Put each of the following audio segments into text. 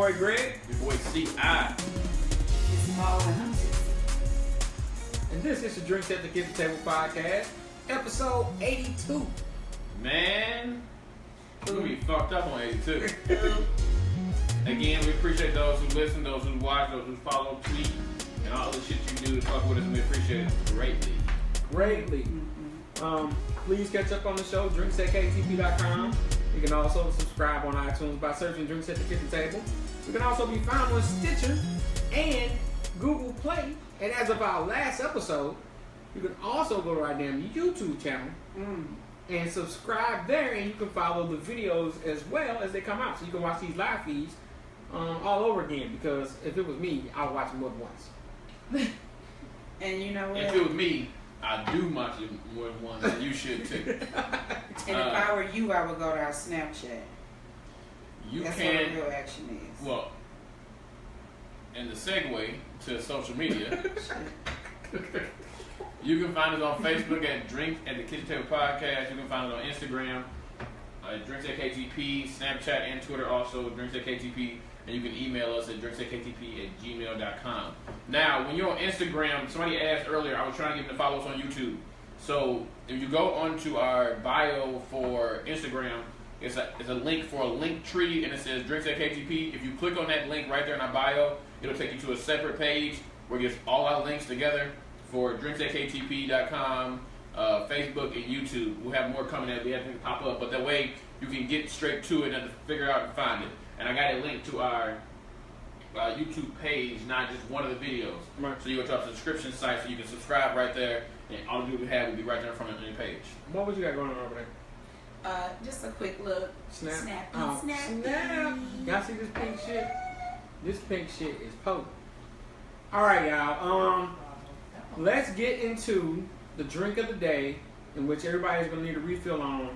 boy Greg. Your boy C.I. It's Small and Hunted. And this is the Drinks at the Kitchen Table podcast, episode 82. Man, we're gonna be fucked up on 82. Again, we appreciate those who listen, those who watch, those who follow, tweet, and all the shit you do to fuck with us, and we appreciate it greatly. Please catch up on the show, drinksatktp.com. You can also subscribe on iTunes by searching Drinks at the Kitchen Table. We can also be found on Stitcher and Google Play. And as of our last episode, you can also go to our damn YouTube channel and subscribe there, and you can follow the videos as well as they come out. So you can watch these live feeds all over again, because if it was me, I would watch them more than once. And you know what? If it was me, I do watch it more than once, and you should too. And if I were you, I would go to our Snapchat. That's what can, real action is. well, and the segue to social media, you can find us on Facebook at Drink at the Kitchen Table Podcast. You can find us on Instagram at Drinks at KTP, Snapchat and Twitter also Drinks at KTP, and you can email us at drinksaktp@gmail.com. Now, when you're on Instagram, somebody asked earlier, I was trying to get them to follow us on YouTube. So if you go onto our bio for Instagram, it's a link for a link tree, and it says Drinks at KTP. If you click on that link right there in our bio, it'll take you to a separate page where it gets all our links together for drinksaktp.com, Facebook, and YouTube. We'll have more coming as we have things pop up, but that way you can get straight to it and have to figure out and find it. And I got a link to our YouTube page, not just one of the videos. Right. So you go to our subscription site so you can subscribe right there, and all the people we have will be right there in front of the page. What would you got going on over there? Just a quick look. Snap. Snappy, Oh, snappy. snap. Y'all see this pink shit? This pink shit is potent. Alright, y'all. Let's get into the drink of the day, in which everybody's gonna need a refill on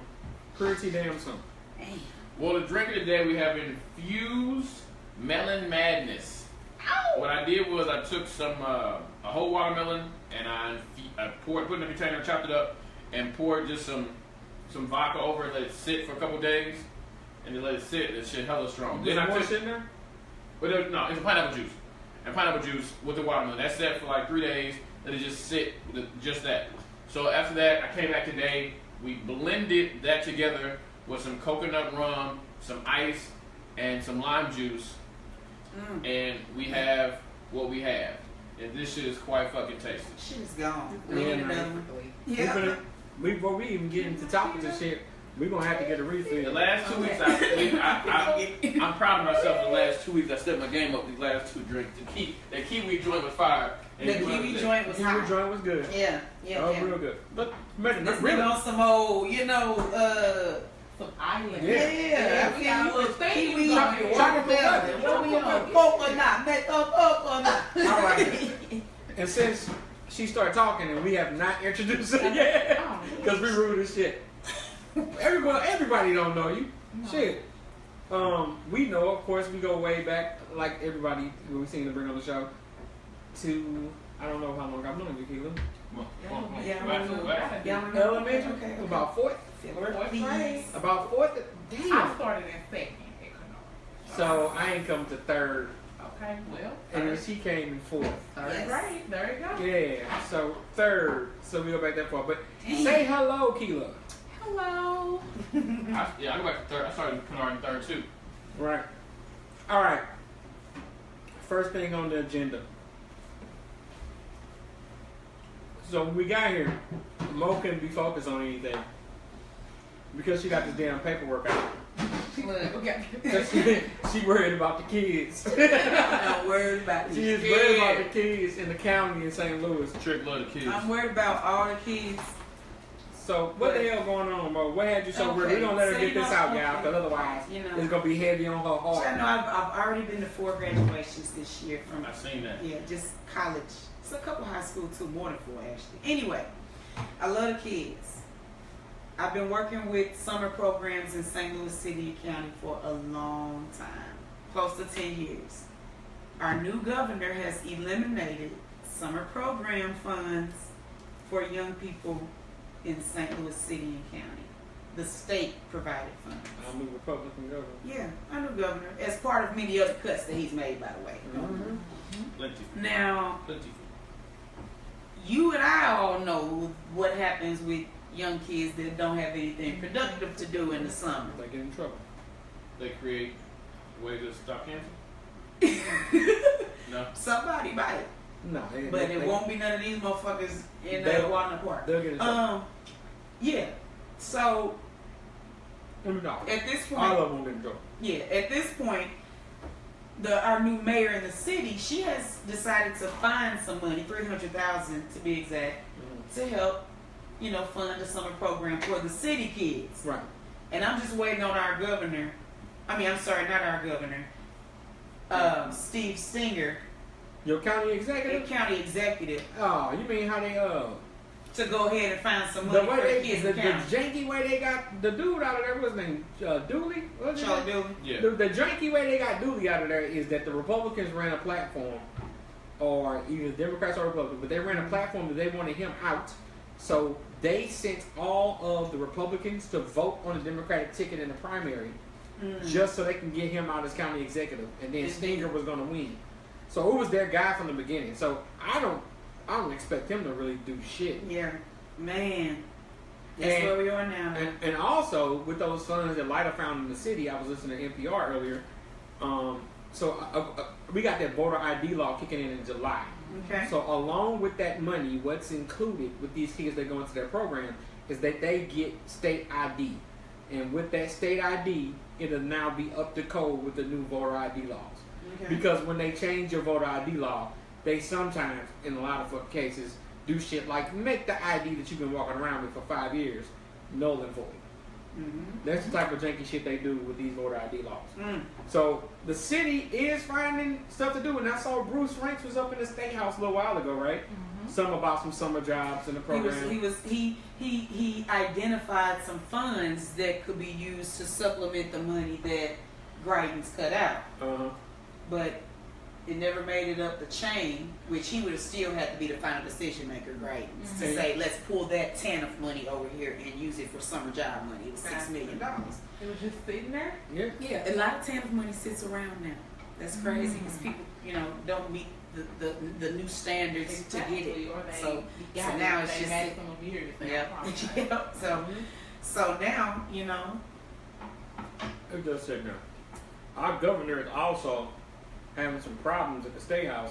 pretty damn soon. Damn. Well, the drink of the day, we have Infused Melon Madness. Ow! What I did was I took some a whole watermelon, and I put it in a container, chopped it up, and poured just some vodka over it, let it sit for a couple days, and then let it sit. This shit hella strong. Is Then there I more took, shit in there? but no, it's a pineapple juice. And pineapple juice with the watermelon. That's set for like 3 days. Let it just sit with just that. So after that, I came back today. We blended that together with some coconut rum, some ice, and some lime juice. And we have what we have. And this shit is quite fucking tasty. Shit is gone. Yeah, We need man. another one. Yeah. Before we even get into topics and shit, we're gonna have to get a refill. The last 2 weeks, I'm proud of myself. The last 2 weeks, I stepped my game up. These last two drinks, the kiwi joint was fire. The kiwi joint was Kiwi hot. joint was good. Yeah. Oh, real good. But This really, nigga on some old, Some island. yeah. We got a little thing Kiwi, going. watermelon. What we on? Coconut, make up coconut. all right. And since she started talking and we have not introduced her yet, because we rude as shit. Everybody don't know you. No. Shit. We know, of course, we go way back, like everybody we seen to bring on the show, to, I don't know how long I've known you, Kela. Elementary? Okay. About fourth? Fourth grade. About fourth? I Damn. started in second at Canard. So I ain't come to third, Okay, well, and then she came in fourth. third Yes. grade. There you go. Yeah, so third. So we go back that far. But Damn. say hello, Kela. Hello. I go back to third. I started Canard in third too. Right. All right. First thing on the agenda. So when we got here, Mo couldn't be focused on anything because she got this damn paperwork out. Look, okay. 'Cause she worried about the kids. I'm worried about She these is worried about kids. the kids in the county in St. Louis. Trick love the kids. I'm worried about all the kids. So what the hell going on, Mo? What had you so worried? We're gonna let her so get you this know, out, y'all, because otherwise it's gonna be heavy on her heart. I know I've already been to 4 graduations this year from I've seen that. just college. It's a couple high school too, more than 4 actually. Anyway, I love the kids. I've been working with summer programs in St. Louis City and County for a long time, close to 10 years. Our new governor has eliminated summer program funds for young people in St. Louis City and County. the state provided funds. I'm a Republican governor. Yeah, I knew governor as part of many other cuts that he's made, by the way. Mm-hmm. Plenty. Now, Plenty. you and I all know what happens with young kids that don't have anything productive to do in the summer. They get in trouble. They create ways to stop cancer. No. Somebody might, No, but it won't be none of these motherfuckers in They'll- Walnut Park. They'll get in trouble. Yeah. So No. at this point, All of them get in trouble. yeah, at this point, our new mayor in the city, she has decided to find some money, $300,000 to be exact, to help, fund the summer program for the city kids. Right. And I'm just waiting on our governor. I'm sorry, not our governor. Steve Stinger, Your county the executive? county executive, Oh, you mean how they to go ahead and find some the money for way the they kids the in the county. janky way they got the dude out of there, what's his name? Dooley? What's his Charlie name? Dooley. Yeah. The janky way they got Dooley out of there is that the Republicans ran a platform, or either Democrats or Republicans, but they ran a platform that they wanted him out. So they sent all of the Republicans to vote on the Democratic ticket in the primary, just so they can get him out as county executive, and then Stinger was going to win. So it was their guy from the beginning. So I don't expect him to really do shit. Yeah, man. That's And- where we are now. And also with those funds that Lida found in the city, I was listening to NPR earlier. We got that voter ID law kicking in July. Okay. So along with that money, what's included with these kids that go into their program is that they get state ID, and with that state ID, it'll now be up to code with the new voter ID laws. Okay. Because when they change your voter ID law, they sometimes, in a lot of fucking cases, do shit like make the ID that you've been walking around with for 5 years null and void. That's the type of janky shit they do with these voter ID laws. So the city is finding stuff to do, and I saw Bruce Ranks was up in the state house a little while ago, right? Some about some summer jobs in the program. He identified some funds that could be used to supplement the money that Greitens cut out, but it never made it up the chain, which he would have still had to be the final decision maker, Greitens, to say let's pull that TANF money over here and use it for summer job money. It was $6 million. It was just sitting there. Yeah. Yeah, a lot of TANF money sits around now. That's crazy because people, don't meet the new standards to get it. Or they, So got now it, it's they just had some years. Yep. So now, It does say now. Our governor is also having some problems at the State House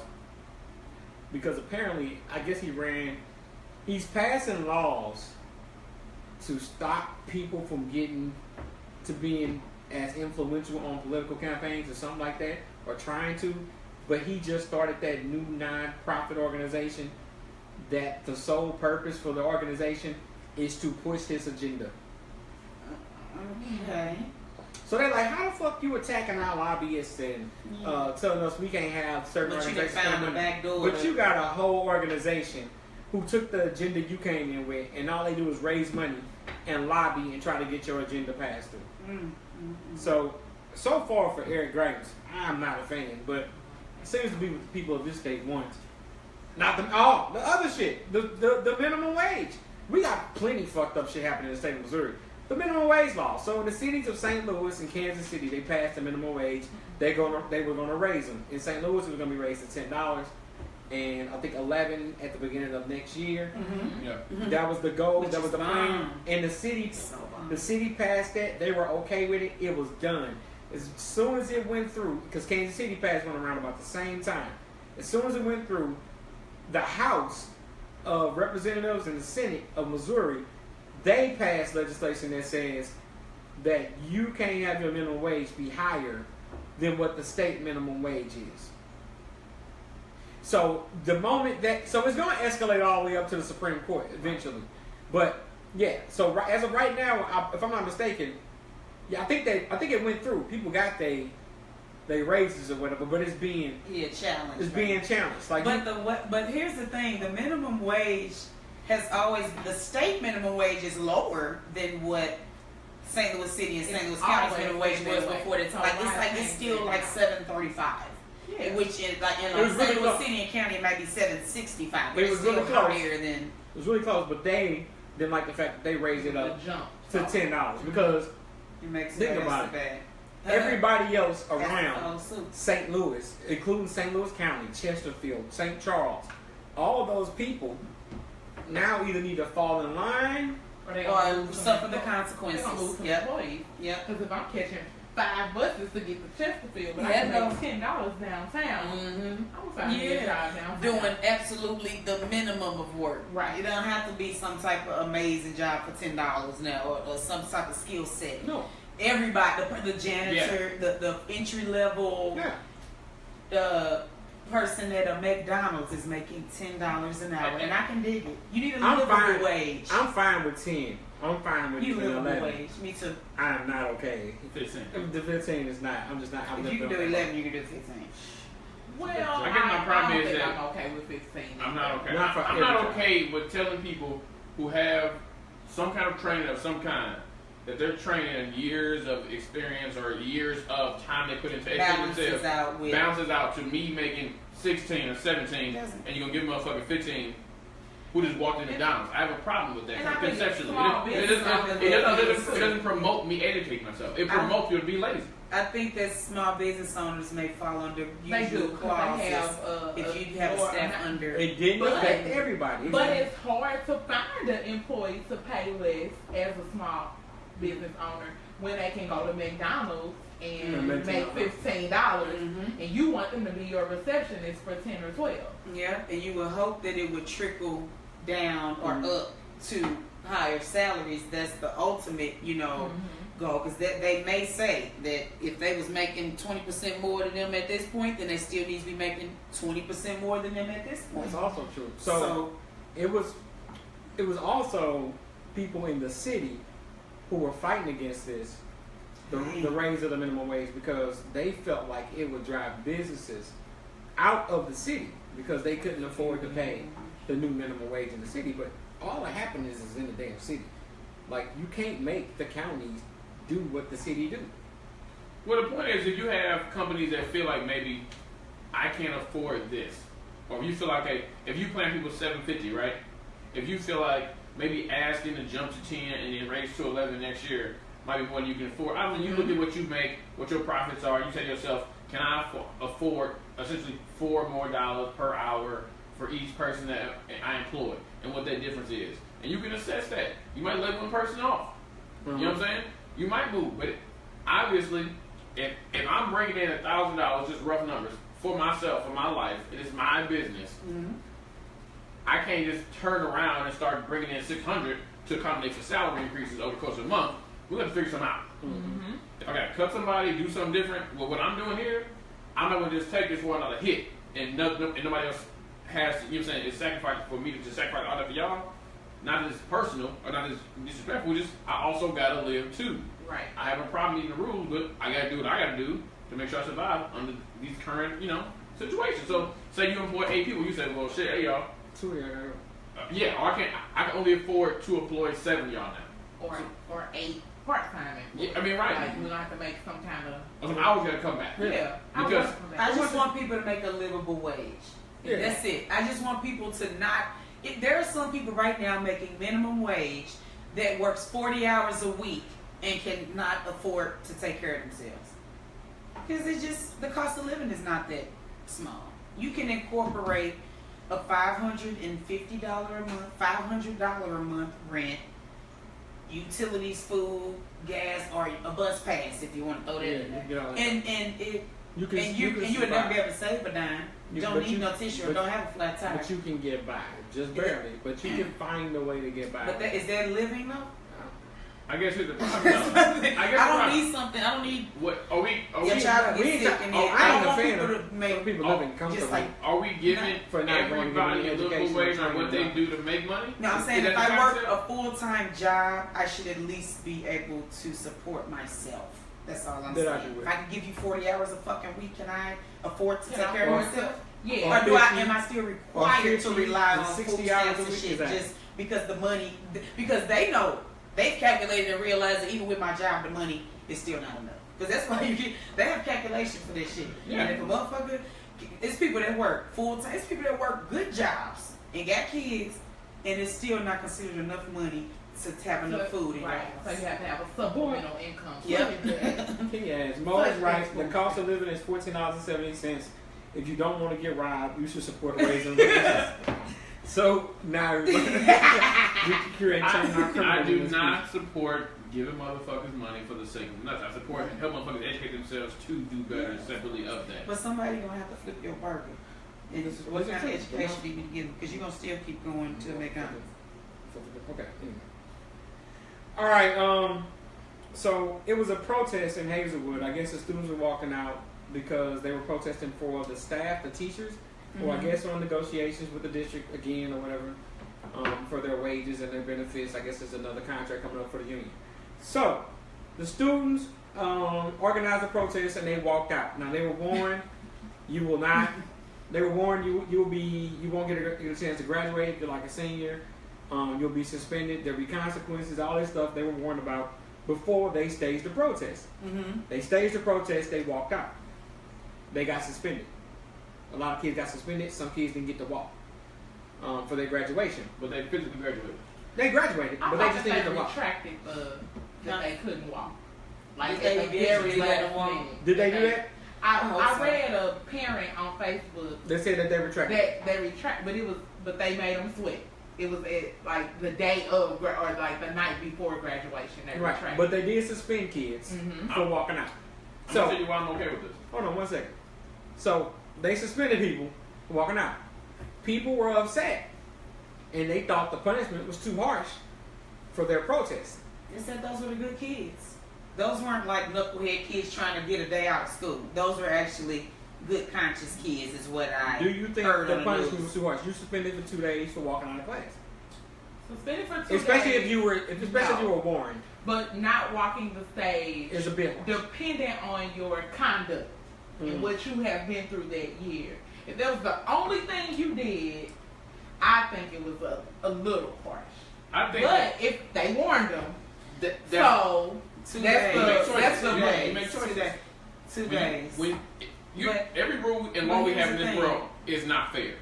because apparently, I guess he's passing laws to stop people from getting to being as influential on political campaigns or something like that, or trying to, but he just started that new non-profit organization that the sole purpose for the organization is to push his agenda. okay. So they're like, how the fuck you attacking our lobbyists and telling us we can't have certain But you done organizations found the coming in? back door. But you got a whole organization who took the agenda you came in with, and all they do is raise money and lobby and try to get your agenda passed through. So far for Eric Greitens, I'm not a fan, but it seems to be what the people of this state want. Not the other shit, the minimum wage. We got plenty fucked up shit happening in the state of Missouri. The minimum wage law. So in the cities of St. Louis and Kansas City, they passed the minimum wage. They were gonna raise them. In St. Louis, it was gonna be raised to $10, and I think 11 at the beginning of next year. Yeah. That was the goal. Which that was is the plan. bomb. And the city passed that. They were okay with it. It was done. As soon as it went through, because Kansas City passed one around about the same time. As soon as it went through, the House of Representatives and the Senate of Missouri, they passed legislation that says that you can't have your minimum wage be higher than what the state minimum wage is. So the moment it's going to escalate all the way up to the Supreme Court eventually. But yeah, so as of right now, if I'm not mistaken, yeah, I think it went through. People got they raises or whatever, but it's being challenged. It's being challenged. Like, But here's the thing: the minimum wage has always, the state minimum wage is lower than what St. Louis City and St. Louis County's minimum wage was before that. It's still like $7.35. Yeah. Which in St. really Louis City and County it might be $7.65. It was It's still really close. higher than. it was really close, but they didn't like the fact that they raised it up. The jump. to $10 because It makes think it about it. bad. Everybody else That's the around whole suit. St. Louis, including St. Louis County, Chesterfield, St. Charles, all of those people now either need to fall in line. Or they Or gonna lose suffer the They're gonna lose consequences. some Yep. employees. Yep. Because if I'm catching 5 buses to get to Chesterfield, but I Yeah, can no. make $10 downtown, Mm-hmm. I'm gonna find me a job downtown. Doing absolutely the minimum of work. Right. It don't have to be some type of amazing job for $10 now, or some type of skill set. No. Everybody, the janitor, the entry level, Yeah. the person at a McDonald's is making $10 an hour, Okay. and I can dig it. You need a I'm livable fine. wage. I'm fine with 10. I'm fine with You need a livable 11. wage. Me too. I am not okay. 15. If the 15 is not. I'm just not. I'm If just you can do doing 11, you can do 15. Well, I guess my I problem don't is think that I'm okay with 15. I'm not okay. Not for I'm not every job. okay with telling people who have some kind of training of some kind that they're training years of experience or years of time they put into educating Balances themselves. out with. Balances out to me making 16 or 17, Doesn't. and you're gonna give motherfucker 15 who just walked in McDonald's. I have a problem with And that I think conceptually. small It business doesn't promote me educating myself. It promotes you to be lazy. I think that small business owners may fall under They usual do, 'cause clauses they have if you have a more staff amount- under. It didn't But- affect everybody. But it's hard to find an employee to pay less as a small business owner when they can go to McDonald's and make make $15, Mhm. and you want them to be your receptionist for 10 or 12. Yeah, and you would hope that it would trickle down or Mhm. up to higher salaries. That's the ultimate, goal. Because they may say that if they was making 20% more than them at this point, then they still need to be making 20% more than them at this point. That's also true. So it was also people in the city who were fighting against this, the raise of the minimum wage, because they felt like it would drive businesses out of the city because they couldn't afford to pay the new minimum wage in the city. But all that happened is in the damn city. Like, you can't make the counties do what the city do. Well, the point is, if you have companies that feel like maybe I can't afford this, or you feel like, hey, if you plan people $750, right? If you feel like maybe asking to jump to 10 and then raise to 11 next year might be more than you can afford. I mean, you look at what you make, what your profits are, you say to yourself, can I afford essentially $4 more per hour for each person that I employ, and what that difference is. And you can assess that. You might let one person off. You know what I'm saying? You might move, but obviously, if I'm bringing in $1,000, just rough numbers, for myself, for my life, it is my business. Mhm. I can't just turn around and start bringing in $600 to accommodate for salary increases over the course of a month. We're going to figure something out. Mm-hmm. If I got to cut somebody, do something different, well, what I'm doing here, I'm not going to just take this for another hit and nobody else has to, you know what I'm saying, it's sacrifice for me to just sacrifice all that for y'all. Not as personal or not as disrespectful, just I also got to live too. Right. I have a problem eating the rules, but I got to do what I got to do to make sure I survive under these current, situations. So, say you employ 8 people, you say, well, shit, hey, y'all. Yeah, or I can only afford to employ 7 of y'all now. Or 8 part-time employees. Yeah, I mean, right. Like, we're going to have to make some kind of... I was going to come back. Yeah. Because I just want people to make a livable wage. Yeah. That's it. I just want people to not. There are some people right now making minimum wage that works 40 hours a week and cannot afford to take care of themselves. Because it's just, the cost of living is not that small. You can incorporate a $550 a month, $500 a month rent, utilities, food, gas, or a bus pass if you want to throw that in there. And you would never be able to save a dime. You don't need no tissue or don't have a flat tire. But you can get by, just barely. But you can find a way to get by. But is that living though? I guess here's the problem. I don't need something. I don't need What are we? your child to get sick and then I I ain't don't a want fan people of to make people living comfortably. just like. Are we giving For not going to get everybody any a little education wage or on what they training. do to make money? No, I'm Is saying that if the I work concept? a full-time job, I should at least be able to support myself. That's all I'm That I saying. agree If I can give you 40 hours a fucking week, can I afford to Can take I care of afford myself? Yeah. Or Or am I still required to 50 rely to on 60 food hours stamps a and week, shit exactly. just because the money, because they know, they've calculated and realized that even with my job, the money is still not enough. Because that's why they have calculation for this shit. Yeah. And if a motherfucker, it's people that work full time, it's people that work good jobs and got kids, and it's still not considered enough money to have enough food in your Right. house. So you have to have a supplemental income. Yep. Yes, Mo is right. The cost of living is $14.78. If you don't want to get robbed, you should support raising wages. So now we can create change our criminal. I do not support giving motherfuckers money for the sake of nothing. I support help motherfuckers educate themselves to do better separately of that. But somebody gonna have to flip your burger. And what kind of education do you give them? Because you're gonna still keep going to McDonald's. Okay. Anyway. All right. So it was a protest in Hazelwood. I guess the students were walking out because they were protesting for the staff, the teachers, who I guess are on negotiations with the district again or whatever, for their wages and their benefits. I guess there's another contract coming up for the union. So the students organized a protest and they walked out. Now they were warned, you will not. They were warned you won't get a chance to graduate if you're like a senior. You'll be suspended. There'll be consequences. All this stuff they were warned about before they staged the protest. They staged the protest. They walked out. They got suspended. A lot of kids got suspended. Some kids didn't get to walk for their graduation. But they physically graduated. They graduated, but they just didn't get to walk. Retracted that they couldn't walk. Like Did at the they very let last them walk? minute. Did they do that? I read a parent on Facebook They said that they retracted. that they retract, but they made them sweat. It was at like the day of or like the night before graduation. They Right, retracted. but they did suspend kids for walking out. I'm So gonna tell you why I'm okay with this. hold on 1 second. So they suspended people for walking out. People were upset, and they thought the punishment was too harsh for their protest. They said those were the good kids. Those weren't like knucklehead kids trying to get a day out of school. Those were actually good, conscious kids, is what I Do you think heard the on the punishment news. was too harsh? You suspended for 2 days for walking out of class, Suspended for 2 especially days, if you were warned. but not walking the stage. It's a bit harsh. Dependent on your conduct and what you have been through that year. If that was the only thing you did, I think it was a little harsh. I think But if they warned them, so 2 that's days. that's the You way. make choices. 2 days. Every rule and law we have in this world is not fair.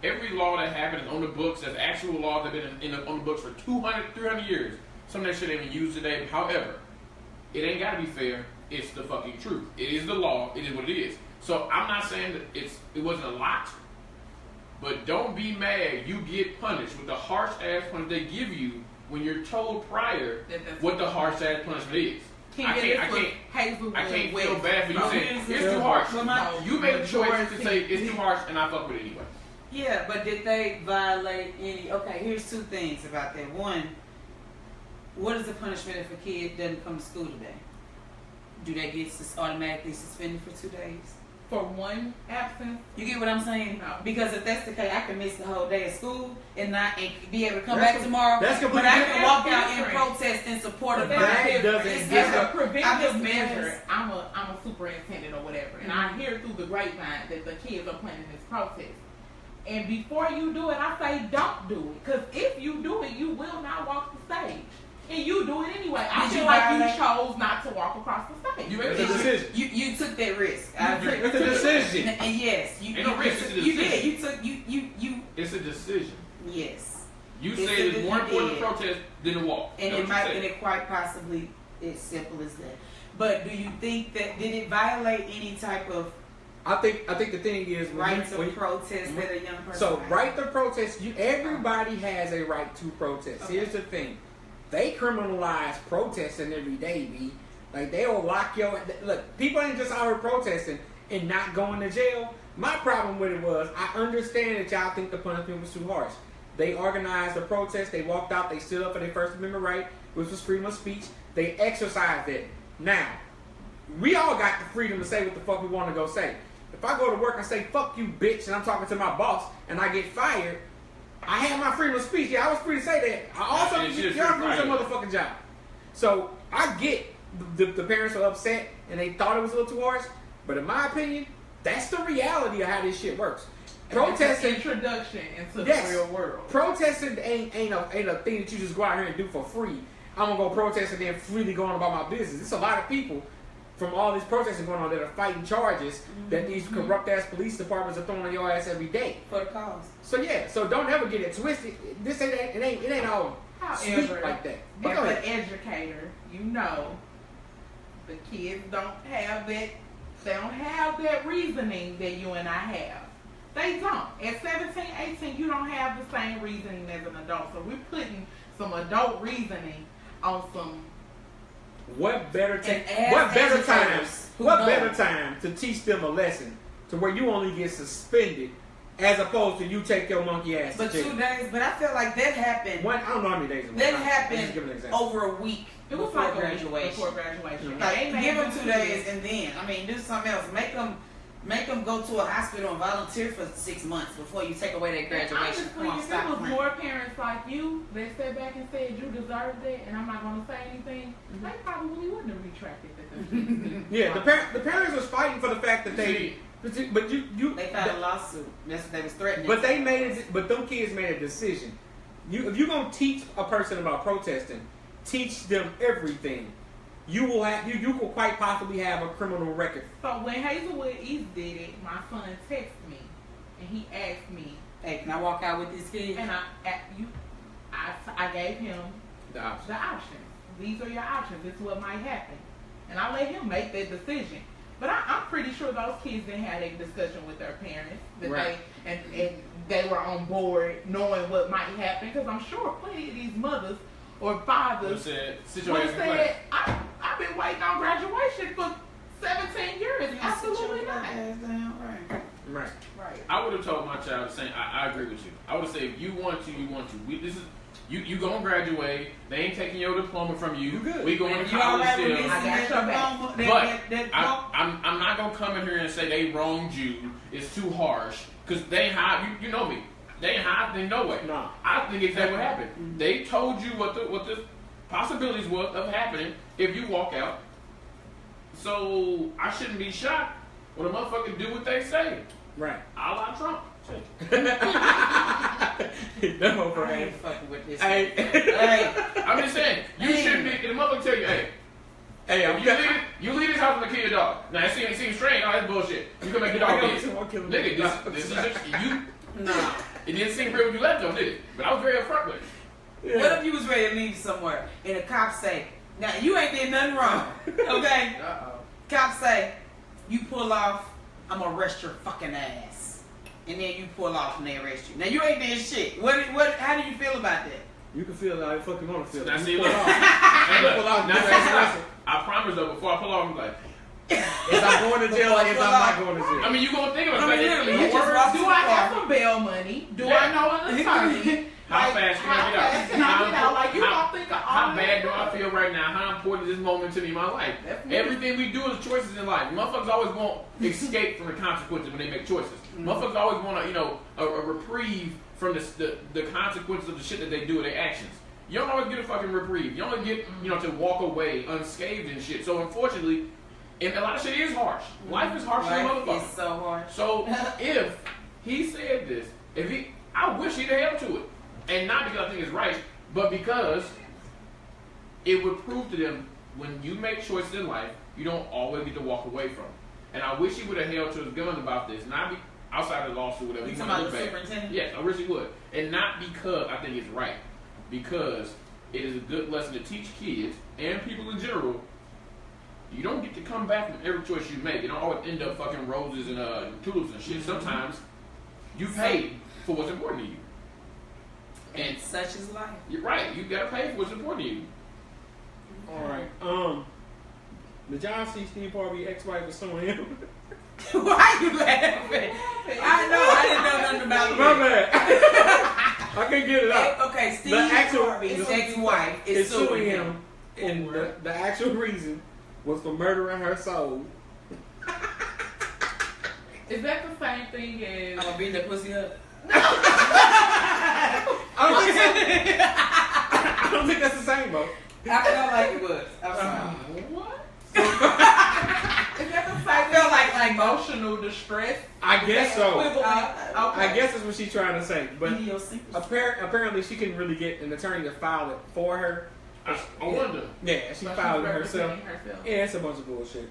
Every law that happens on the books, there's actual laws that have been on the books for 200, 300 years. Some of that shit ain't even used today. However, it ain't got to be fair. It's the fucking truth. It is the law. It is what it is. So I'm not saying that it wasn't a lot, but don't be mad. You get punished with the harsh ass punishment they give you when you're told prior what the harsh ass punishment is. I can't feel bad for you saying it's too harsh. You made a choice to say it's too harsh, and I fuck with it anyway. Yeah, but did they violate any? Okay, here's 2 things about that. One, what is the punishment if a kid doesn't come to school today? Do they get automatically suspended for 2 days? For one absence, You get what I'm saying? No. Because if that's the case, I can miss the whole day of school and be able to come back tomorrow. That's But completely I can walk out in different. protest in support of That my. doesn't It's give as different. a preventive missed the measure, I'm a superintendent or whatever, and I hear through the grapevine that the kids are planning this protest. And before you do it, I say don't do it, because if you do it, you will not walk the stage. And you do it anyway. I Did feel you like violate? you chose not to walk across the stage. You made It's a decision. You took that risk. I agree. It's a decision. And yes, you Ain't no risk, it's a you decision. did. You took you. It's a decision. Yes. You It's say a it's more you important did. to protest than to walk. And That's it what you might, said. and it quite possibly as simple as that. But do you think that did it violate any type of I think the thing is right to protest that a young person? So has? right to protest, everybody has a right to protest. Okay. Here's the thing. They criminalize protesting every day, B. Like they'll lock your look, people ain't just out here protesting and not going to jail. My problem with it was I understand that y'all think the punishment was too harsh. They organized a protest, they walked out, they stood up for their First Amendment right, which was freedom of speech. They exercised it. Now, we all got the freedom to say what the fuck we want to go say. If I go to work and say, fuck you, bitch, and I'm talking to my boss, and I get fired, I have my freedom of speech. Yeah, I was free to say that. I also And get it's y'all just lose your right. motherfucking job. So, I get the parents were upset, and they thought it was a little too harsh, but in my opinion, that's the reality of how this shit works. Protesting, introduction into Yes. the real world. protesting ain't a thing that you just go out here and do for free. I'm gonna go protest and then freely go on about my business. It's a lot of people from all this protesting going on that are fighting charges that these corrupt ass police departments are throwing on your ass every day. for the cause. So yeah, so don't ever get it twisted. This ain't it ain't all speak However, like that. as But go an ahead. educator, you know, the kids don't have that. They don't have that reasoning that you and I have. They don't. At 17, 18, you don't have the same reasoning as an adult. So we're putting some adult reasoning on some. What better time? And What better time? educators who What know. better time to teach them a lesson to where you only get suspended, as opposed to you take your monkey ass But to jail. 2 days. But I feel like that happened. One, I don't know how many days it was. That I'm just giving an happened example. over a week It was before like a week graduation. before graduation. Mhm. They Like, made give them them 2 days and then, I mean, do something else. Make them go to a hospital and volunteer for 6 months before you take away their graduation. Honestly, Come on, if it stop was playing. more parents like you that sat back and said you deserved it, and I'm not going to say anything, they probably wouldn't have retracted that. Yeah, the parents was fighting for the fact that they, but you They filed a lawsuit. That's what they was threatening. but they made it. But them kids made a decision. If you're gonna teach a person about protesting, teach them everything. You will have you will quite possibly have a criminal record. So when Hazelwood East did it, my son texted me, and he asked me, Hey, can I walk out with this kid? and I gave him The option. the options. These are your options. This is what might happen. And I let him make that decision. But I'm pretty sure those kids didn't have a discussion with their parents. That Right. and they were on board knowing what might happen. Because I'm sure plenty of these mothers or fathers said, sit would your have ass in class. said, I've been waiting on graduation for 17 years. Absolutely not. Right. Right. Right. I would have told my child the same. I agree with you. I would have said, if you want to, you want to. You gonna graduate. They ain't taking your diploma from you. You good. We going to You all college right with still. missing I got that your back. diploma? But I'm not gonna come in here and say they wronged you. It's too harsh because they hide. You know me. They hide. They know it. Nah. I think exactly what happened. They told you what the possibilities was of happening if you walk out. So I shouldn't be shocked when a motherfucker do what they say. Right. A la Trump. That motherfucker I ain't ain't fucking with this. Hey. Hey. I'm just saying, you shouldn't be. The motherfucker tell you, hey, Hey, I'm you leave this house with a kid dog. Now it seems strange. Oh, that's bullshit. You come make your dog kids. Nigga, this is just you. Nah. It didn't seem real when you left though, did it? But I was very upfront with it. Yeah. What if you was ready to leave somewhere and the cops say, now you ain't did nothing wrong, okay? Cops say, you pull off, I'm gonna arrest your fucking ass. And then you pull off and they arrest you. Now you ain't did shit. How do you feel about that? You can feel how you fucking want to feel. Now You see, pull look. off. Hey, look. Pull off. Now, Listen. I promise though, before I pull off, I'm like, If I'm going to jail, or if I'm not going to jail. I mean, you gonna think about I mean, it. literally, In you just words, walk Do to I the have car. some bail money? Do Yeah. I know an attorney? How fast can I get out? How fast can I get out? Like, you don't think of all How that bad do I stuff. feel right now? How important is this moment to me in my life? Definitely. Everything we do is choices in life. Motherfuckers always want escape from the consequences when they make choices. Motherfuckers always want a reprieve from the consequences of the shit that they do with their actions. You don't always get a fucking reprieve. You only get, to walk away unscathed and shit. So unfortunately, and a lot of shit is harsh. Life is harsh than a Life motherfucker. is so hard. So if he said this, I wish he'd have held to it. And not because I think it's right, but because it would prove to them when you make choices in life, you don't always get to walk away from. And I wish he would have held to his gun about this, not outside of the lawsuit, whatever. You He talking wanna about the look back. superintendent? Yes, I wish he would. And not because I think it's right, because it is a good lesson to teach kids and people in general. You don't get to come back from every choice you make. You don't always end up fucking roses and tulips and shit. Sometimes you pay for what's important to you. And such is life. You're right. You gotta pay for what's important to you. All right. Did y'all see Steve Harvey's ex-wife was suing him? Why you laughing? I know. I didn't know nothing about My that. bad. I couldn't get it out. Okay, Steve The actual- Harvey's ex-wife It's is suing him. and the actual reason was for murdering her soul. Is that the same thing as? I'm gonna beat that pussy up. I don't think that's the same, bro. I felt like it was. I'm sorry. What? Is that the same I felt like emotional distress? I guess so. Equivalent? I guess that's what she's trying to say. But idiosyncrasy. apparently she couldn't really get an attorney to file it for her. I wonder. Yeah, she filed it herself. Yeah, it's a bunch of bullshit.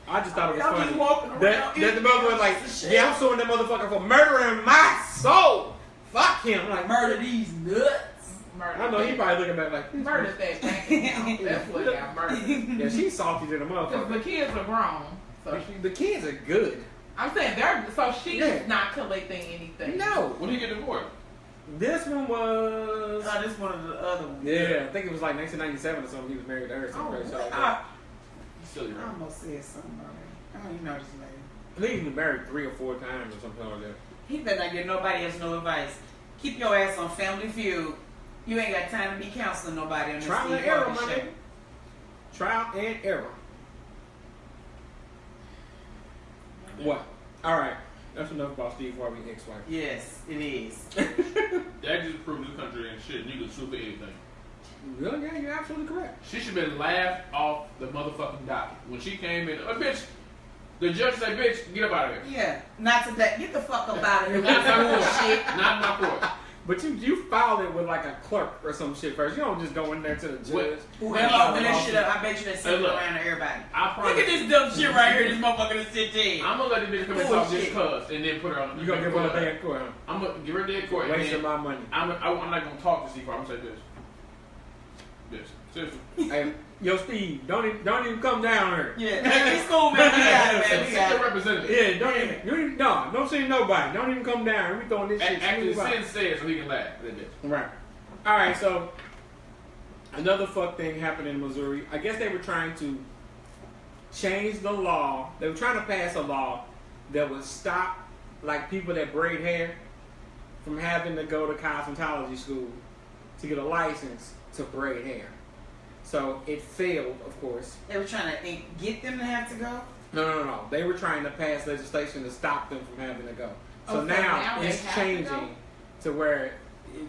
I just thought it was Y'all funny. just walking around That the motherfucker was like, shit. yeah, I'm suing that motherfucker for murdering my soul. Fuck him. I'm like, Murder these nuts. murdered. I know he probably looking back like murdered that bank account. That's what got murdered. Yeah, she's salty to the Because motherfucker. the kids are grown. So she, The kids are good. I'm saying they're so she's Yeah. not collecting anything. No, When did he get divorced? this one was. Oh, this one of the other ones. Yeah, I think it was like 1997 or something. He was married to her. Oh, Something crazy like that. I He's still I around. almost said something already. I don't even know this lady. I think he was married 3 or 4 times or something like that. He better not give nobody else no advice. Keep your ass on Family Feud. You ain't got time to be counseling nobody on this Trial and Steve error, Harvey my show. nigga. Trial and error. What? All right. That's enough about Steve Harvey ex-wife. Yes, it is. That just proves this country ain't shit. You can sue for anything. Really? Yeah, you're absolutely correct. She should have been laughed off the motherfucking docket. When she came in, bitch, the judge said, bitch, get up out of here. Yeah, not today. Get the fuck up out of here. Not my court. Bullshit. Not my court. But you filed it with like a clerk or some shit first. You don't just go in there to the judge. What? Whoever opened that shit up, I bet you they sent it look, around to everybody. I promise. Look at this dumb shit right here. This motherfucker that sit there. I'm gonna let this bitch come and talk Bullshit. this cuz and then put her on the You gonna give her a day in court, huh? I'm gonna give her a day in court. and Wasting then my money. I'm not gonna talk to Steve. I'm gonna say this. Seriously. Hey, yo, Steve, don't even come down here. Yeah, it's cool, man. We got it, man. We Send got the it. representative. Yeah, don't see nobody. Don't even come down. We throwing this shit. Actually, smooth out. Sin said so he can laugh at that bitch. Right. All right. So another fuck thing happened in Missouri. I guess they were trying to change the law. They were trying to pass a law that would stop like people that braid hair from having to go to cosmetology school to get a license to braid hair. So it failed, of course. They were trying to get them to have to go. No. They were trying to pass legislation to stop them from having to go. So Oh, so now now they it's have to changing go? to where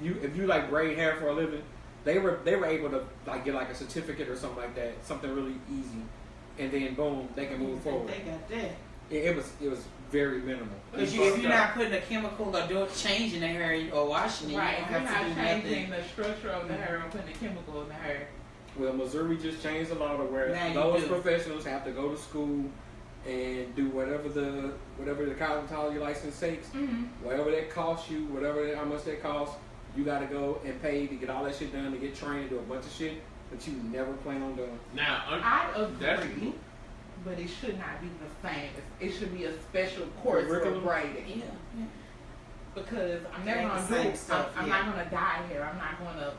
if you like braid hair for a living, they were able to like get like a certificate or something like that, something really easy, and then boom, they can move forward. They got that. It was very minimal. Because if you're not putting a chemical or changing the hair or washing it, Right, you we're don't not have to do changing nothing. the structure of the hair or putting a chemical in the hair. Well, Missouri just changed the law to where Now you those do. professionals have to go to school and do whatever the cosmetology license takes. Mm-hmm. Whatever that costs you, how much that costs, you got to go and pay to get all that shit done, to get trained, to do a bunch of shit that you never plan on doing. Now, I that's agree, but it should not be the same. It should be a special course for Curriculum? braiding. Yeah. Because I'm never Ain't going the to do same it. stuff, I'm yeah. not going to dye hair. I'm not going to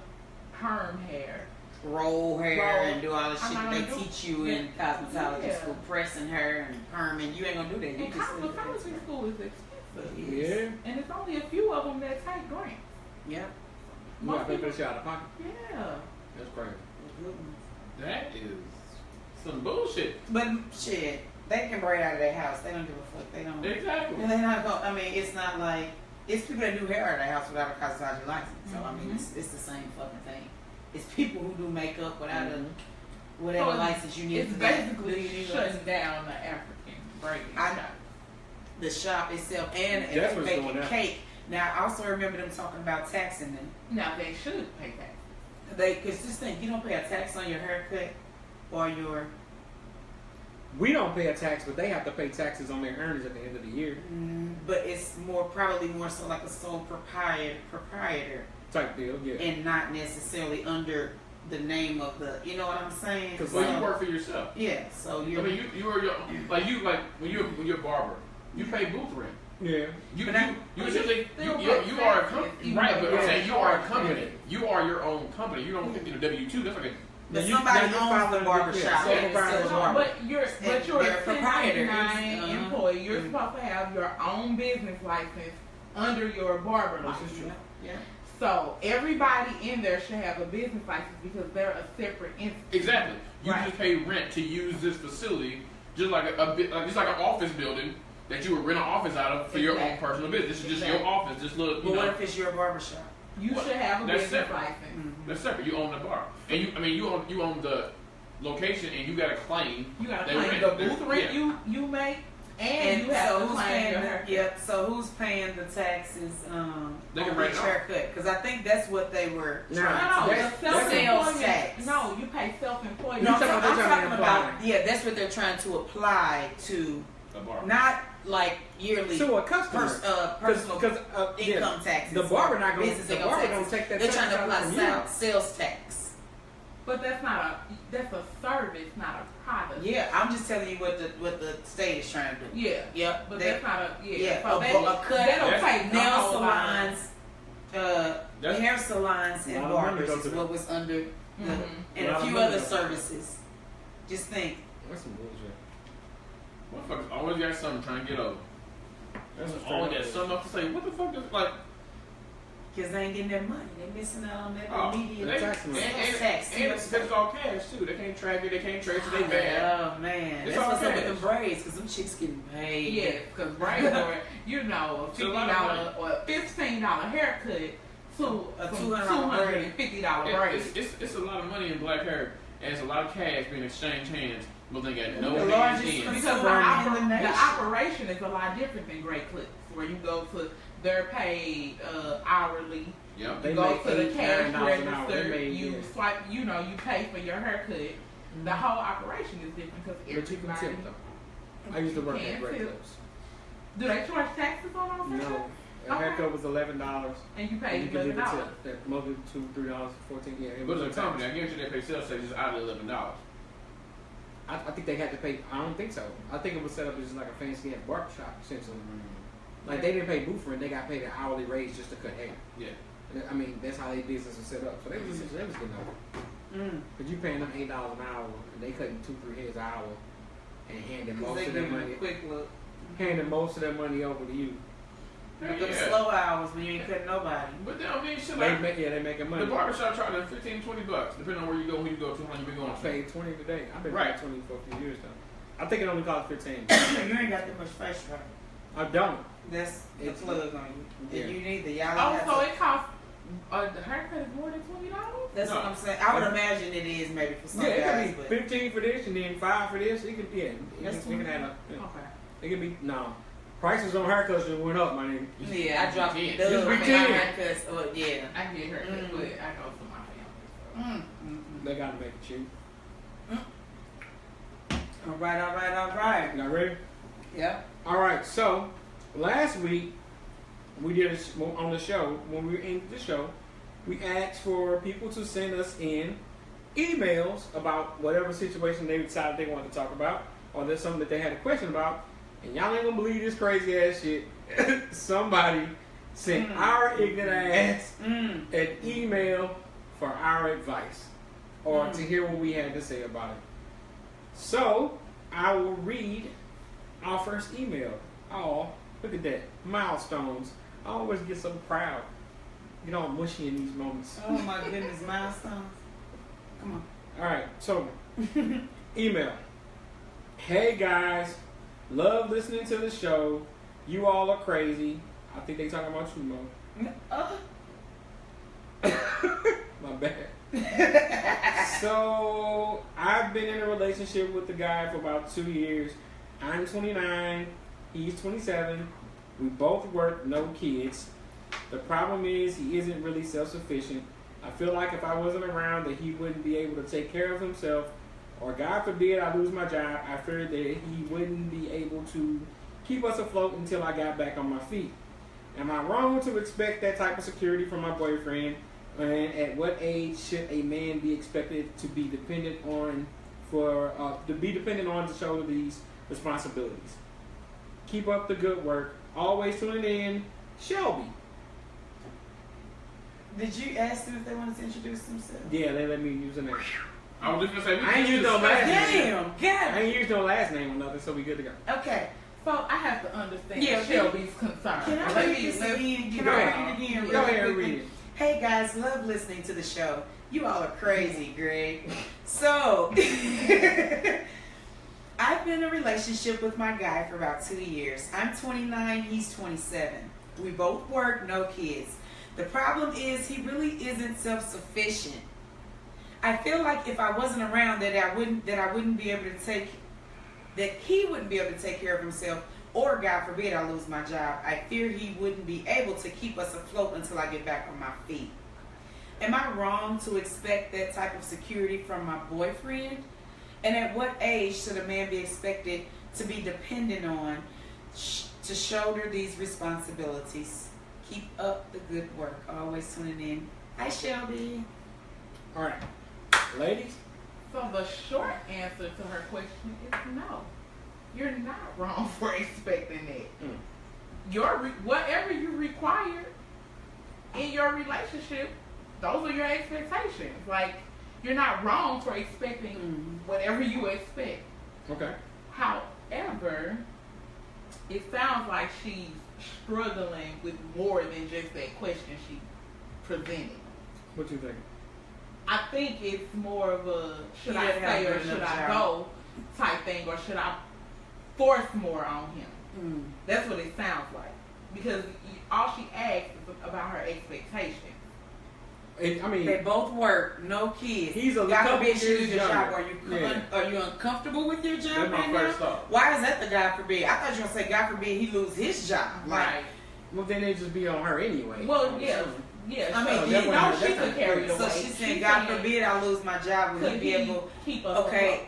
perm hair. Roll hair Roll. and do all the I'm shit not that they gonna do- teach you in cosmetology Yeah. school, pressing hair and perming. You ain't gonna do that. You And just cosmetology school is expensive. Yeah. And it's only a few of them that take grants. Yep. You got to pay for that shit out of pocket. Yeah. That's crazy. that is some bullshit. But shit, they can braid out of their house. They don't give a fuck. They don't. Exactly. They're not going. I mean, it's not like it's people that do hair out of their house without a cosmetology license. So I mean, it's the same fucking thing. It's people who do makeup without a whatever So license you need. It's for that. basically Do you need shutting license? down the African braiding I- shop. The shop itself and That's what's making going on. cake. Now I also remember them talking about taxing them. Now they should pay tax. Because this thing, you don't pay a tax on your haircut or your. We don't pay a tax, but they have to pay taxes on their earnings at the end of the year. But it's probably more so like a sole proprietor, Type deal, yeah. and not necessarily under the name of the. You know what I'm saying? 'Cause Well, you work for yourself. Yeah. So I you're. mean, you are your when you're a barber, you pay booth rent. Yeah. You But I- usually still you pay are a taxes, company, even right? though But you're I'm saying you are a Yeah. company. You are your own company. You don't W-2. That's like a But You- somebody now you owns file the under barbershop. yeah, sole and proprietor sells barber. barber. But you're they're a proprietors. 1099 employee. You're supposed to have your own business license under your barber license. Yeah. So everybody in there should have a business license because they're a separate entity. exactly. You Right. just pay rent to use this facility, just like just like an office building that you would rent an office out of for your own Exactly. personal business. This is just Exactly. your office. Just look, But you what know, if it's your barbershop? You What? should have a That's business separate. license. that's separate. You own the bar, and you own the location, and you got to claim. You got to They claim rent- the they- booth rent yeah. you make, and And you have so to who's claim paying your the haircut. yep? So who's paying the taxes They can on write each it off. haircut? Because I think that's what they were No, trying No, to the That's- do. Sales self-employment. tax. No, you pay self-employment. No, You I'm talking about talking apply. about that's what they're trying to apply to A bar. not like yearly to a customer. Personal income taxes. The barber not going. Business The income barber taxes. don't take that. They're trying to tax out from you. apply sales tax. But that's a service, not a product. Yeah, I'm just telling you what the state is trying to do. Yeah. Yep. But that's not a Yeah. So A cut. that'll take Nail no line. salons, hair salons, and barbers is what was under, and a few other services. Just think. That's some bullshit. Motherfuckers always got something trying to get over. That's Always got something else to say. What the fuck is like? Because they ain't getting their money. They missing out on that media tax. And it's all cash too. They can't track it. They can't trace it. They bad. Oh man, It's that's all what's up cash. with the braids. Because them chicks getting paid. Yeah, because braids are, you know, a $50 or $15 haircut to A $250 braid. It's a lot of money in black hair, and it's a lot of cash being exchanged hands. But they got no The hands largest in. con- Because in the the nation. operation is a lot different than Great Clips, where you go to, they're paid hourly. Yep. They You go make to the $8, cash $9 an hour. They register, make, you yeah. swipe, you know, you pay for your haircut. The whole operation is different because But you can everybody. tip though. I used to work at Can't Great tip. Clips. Do they charge taxes on those haircuts? No, a Okay. haircut was $11. And you And pay you can leave $11. a tip. That mostly $2, $3, $14. Yeah, it But was as a company, I guarantee they pay sales taxes out of $11. I think they had to pay. I don't think so. I think it was set up as just like a fancy ass barbershop essentially. Like they didn't pay booth rent, they got paid an hourly raise just to cut hair. Yeah. I mean, that's how their business was set up. So they was getting over. Cause you paying them $8 an hour, and they cutting 2-3 hairs an hour, and handing most They of their give you money, a quick look. handing most of their money over to you. Look at the slow hours when you ain't cutting nobody. But they don't mean shit They like they making money. the barbershop charging $15, $20, depending on where you go, who you go to, how you been going I to. paid $20 today. I've been Right. paying $20 for a few years now. I think it only cost $15. You ain't got that much face right. I don't. That's the It's- plug on you. yeah. You need the y'all. Oh, have so to- it costs, the haircut is more than $20? That's No. what I'm saying. I would imagine it is maybe for some Yeah, guys, it but could be 15 for this and then 5 for this. It could That's it can add up. Yeah. Okay. It could be no. Prices on haircuts just went up, my nigga. yeah, I dropped the Just dub on my pretend. haircuts. Oh yeah. I get haircut, but I go to my family. They gotta make it cheap. All right. Y'all ready? Yep. All right. So last week we did on the show when we ended the show, we asked for people to send us in emails about whatever situation they decided they wanted to talk about, or there's something that they had a question about. And y'all ain't gonna believe this crazy ass shit. Somebody sent our ignorant ass an email for our advice or to hear what we had to say about it. So I will read our first email. Oh, look at that. Milestones. I always get so proud. Get all mushy in these moments. Oh my goodness, milestones. Come on. Alright, so email. Hey guys, love listening to the show. You all are crazy. I think they talking about you, Mo. My bad. So I've been in a relationship with the guy for about 2 years. I'm 29. He's 27. We both work, no kids. The problem is he isn't really self-sufficient. I feel like if I wasn't around that he wouldn't be able to take care of himself, or God forbid I lose my job, I fear that he wouldn't be able to keep us afloat until I got back on my feet. Am I wrong to expect that type of security from my boyfriend? And at what age should a man be expected to be dependent on to shoulder these responsibilities? Keep up the good work. Always tuning in, Shelby. Did you ask them if they wanted to introduce themselves? Yeah, they let me use a name. I was just gonna say, I ain't used no last name. Damn, I God. ain't used no last name or nothing, so we good to go. Okay. So I have to understand Yeah, Shelby's concern. Can I read this again? Go ahead. Go ahead and read it. Hey guys, love listening to the show. You all are crazy, Greg. So, I've been in a relationship with my guy for about 2 years. I'm 29, he's 27. We both work, no kids. The problem is he really isn't self-sufficient. I feel like if I wasn't around that he wouldn't be able to take care of himself, or God forbid I lose my job. I fear he wouldn't be able to keep us afloat until I get back on my feet. Am I wrong to expect that type of security from my boyfriend? And at what age should a man be expected to be dependent on to to shoulder these responsibilities. Keep up the good work. Always tuning in. Hi, Shelby. All right, ladies. So the short answer to her question is no. You're not wrong for expecting that. Whatever you require in your relationship, those are your expectations. Like, you're not wrong for expecting whatever you expect. Okay. However, it sounds like she's struggling with more than just that question she presented. What you think? I think it's more of a should I Yeah, stay or should I go type thing, or should I force more on him? That's what it sounds like, because all she asks is about her expectations. I mean, they both work, no kids. He's a God couple forbid you years lose your job. younger. Are you uncomfortable with your job That's my right first now? thought. Why is that the God forbid? I thought you were gonna say God forbid he lose his job. Right. Well, then they just be on her anyway. Well, yeah. Yeah, I mean, so you know, she could carry the So weight. she's saying, God forbid I lose my job. Will he Could be able? keep up? Okay.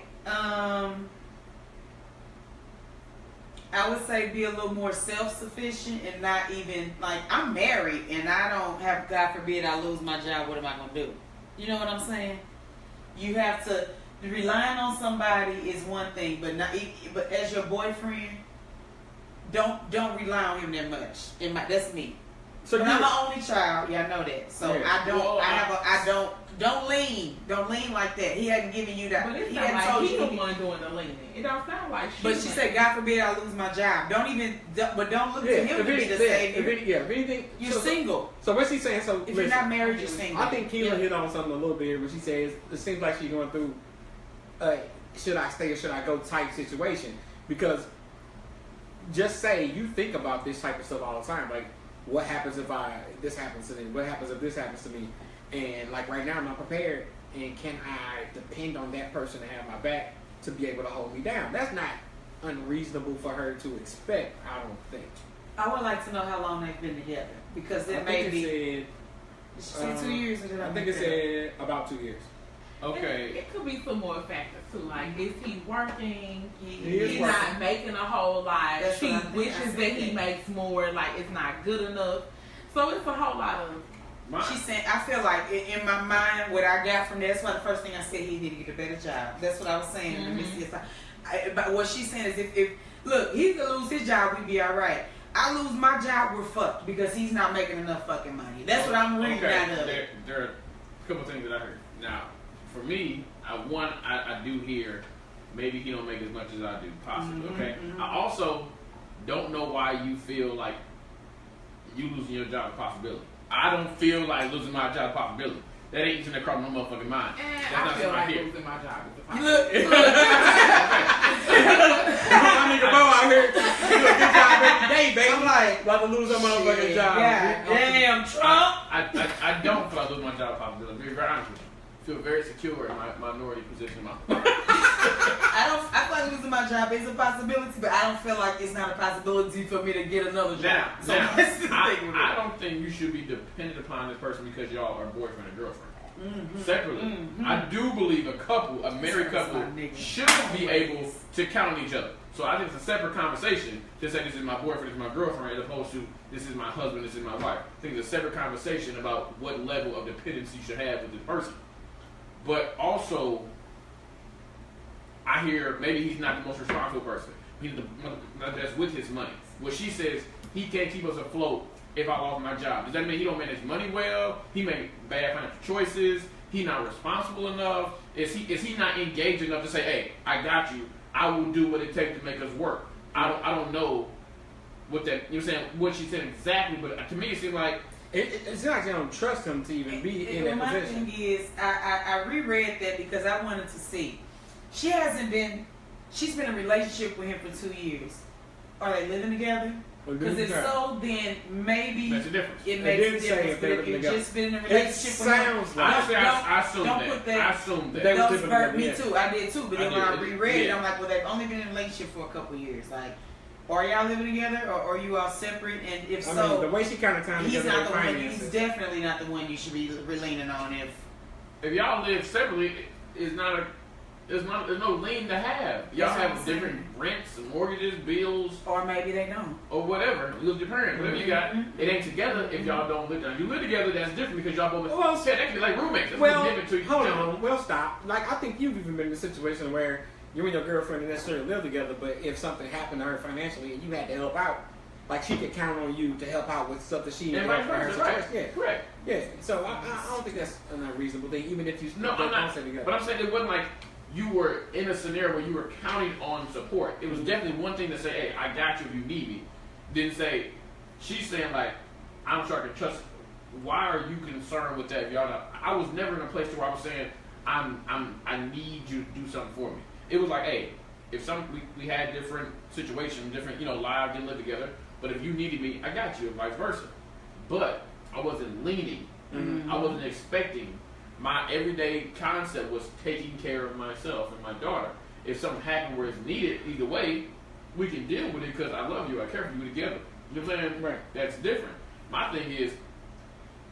I would say be a little more self-sufficient and not even like I'm married and I don't have. God forbid I lose my job. What am I gonna do? You know what I'm saying? You have to relying on somebody is one thing, but not. But as your boyfriend, don't rely on him that much. That's me. So but I'm an only child. Y'all know that. So Yeah. I don't. Well, I don't. Don't lean. Don't lean like that. He hadn't given you that. But it's He not hadn't like told he's you. the one doing the leaning. It don't sound like she. But she said, God forbid I lose my job. Don't look to him to be the savior. If anything, You're single. So what's she saying? So If you're not married, you're single. I think Kela hit on something a little bit when she says it seems like she's going through should I stay or should I go type situation. Because just say you think about this type of stuff all the time. Like, what happens if this happens to me? What happens if this happens to me? And like right now I'm not prepared. And can I depend on that person to have my back to be able to hold me down? That's not unreasonable for her to expect, I don't think. I would like to know how long they've been together. Because it may be. Did she say 2 years? Or did I think it said about 2 years. Okay. It could be some more factors too. Like, is he working? He is He's working. not making a whole lot. That's She what I think. wishes that he makes more. Like, it's not good enough. So it's a whole lot of. She's saying, I feel like in my mind, what I got from that, that's why the first thing I said, he need to get a better job. That's what I was saying. But what she's saying is, if look, he's gonna lose his job, we'd be all right. I lose my job, we're fucked because he's not making enough fucking money. That's what I'm reading out of it. There are a couple things that I heard. Now, for me, I do hear maybe he don't make as much as I do, possibly. Okay. I also don't know why you feel like you losing your job is a possibility. I don't feel like losing my job is a possibility. That ain't even across my motherfucking mind. That's I not feel something I like hear. losing my job is a Look, My nigga Bo out here doing a good job every day, baby. I'm like, about to lose a motherfucking shit, job. God damn, Trump. I don't feel like losing my job possibility. To be very honest with you. I feel very secure in my minority position in my I feel like losing my job is a possibility, but I don't feel like it's not a possibility for me to get another job. Now, So that's the thing with it. I don't think you should be dependent upon this person because y'all are boyfriend and girlfriend. Separately, I do believe a married couple should be able to count on each other. So I think it's a separate conversation to say this is my boyfriend, this is my girlfriend, as opposed to this is my husband, this is my wife. I think it's a separate conversation about what level of dependence you should have with this person. But also, I hear maybe he's not the most responsible person. He's that's with his money. What she says, he can't keep us afloat if I lost my job. Does that mean he don't manage money well? He made bad financial choices? He not responsible enough? Is he not engaged enough to say, hey, I got you. I will do what it takes to make us work. I don't know what that, you know what I'm saying, what she said exactly, but to me it seemed like it's not like I don't trust him to even be in that position. My thing is, I reread that because I wanted to see. She's been in a relationship with him for 2 years. Are they living together? Because if so, then maybe that's the difference. It makes a difference. But if you've just been in a relationship with him, honestly, I assumed don't that. put that. I assumed that. They Those were hurt me yeah. too. I did too. But then when I reread it, yeah. I'm like, well, they've only been in a relationship for a couple of years. Like, are y'all living together or are you all separate? And if I so, mean, the way she kind of timed he's together not the their one. finances. He's definitely not the one you should be leaning on. If y'all live separately, it's not a There's no lien to have. Y'all That's what have I'm different saying. rents, mortgages, bills, Or maybe they don't. or whatever. You live with your parents, whatever you got. Mhm. It ain't together if y'all don't live together. You live together, that's different because y'all both. Well, Shit, they can be like roommates. That's Well, different to each hold other. on. Well, stop. Like, I think you've even been in a situation where you and your girlfriend didn't necessarily live together, but if something happened to her financially and you had to help out, like she could count on you to help out with stuff that she needed And vice for her versa, right? situation. Yeah. Correct. Yeah. So I don't think that's an unreasonable thing, even if you No, don't I'm not. stay together. But I'm saying it wasn't like you were in a scenario where you were counting on support. It was definitely one thing to say, "Hey, I got you if you need me." Then say, she's saying like, "I'm sure I can trust." Why are you concerned with that? If y'all not, I was never in a place where I was saying, I need you to do something for me." It was like, "Hey, if we had different situations, different lives, didn't live together, but if you needed me, I got you, and vice versa." But I wasn't leaning. Mhm. I wasn't expecting. My everyday concept was taking care of myself and my daughter. If something happened where it's needed, either way, we can deal with it because I love you, I care for you together. You know what I'm saying? Right. That's different. My thing is,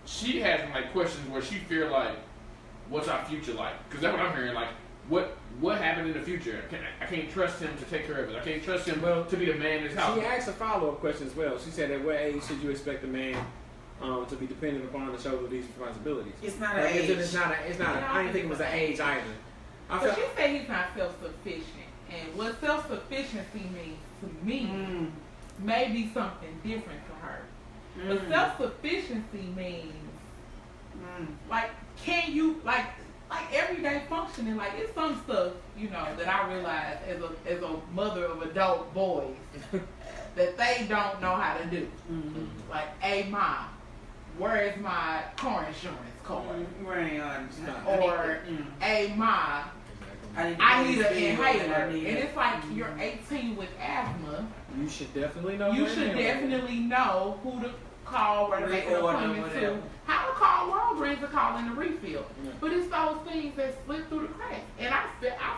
she has like questions where she feels like, what's our future like? Because that's what I'm hearing. Like, what happened in the future? I can't trust him to take care of it. I can't trust him to be the man in his house. She asked a follow-up question as well. She said, "At what age should you expect a man to be dependent upon to shoulder these responsibilities?" It's not an Like, age. It's not. I didn't think it was an age either. I So felt, she said he's not self-sufficient. And what self-sufficiency means to me may be something different to her. But self-sufficiency means, like, can you, like everyday functioning, like, it's some stuff, that I realize as a mother of adult boys that they don't know how to do. Like, hey, mom, where is my car insurance card? Right. Or, hey, mom, I need an inhaler. And it's like, you're 18 with asthma. you should definitely know. You where should it is. definitely know who to call, where to make an Reorder, appointment to, whatever. how to call Walgreens to call in the refill. Yeah. But it's those things that slip through the cracks. And I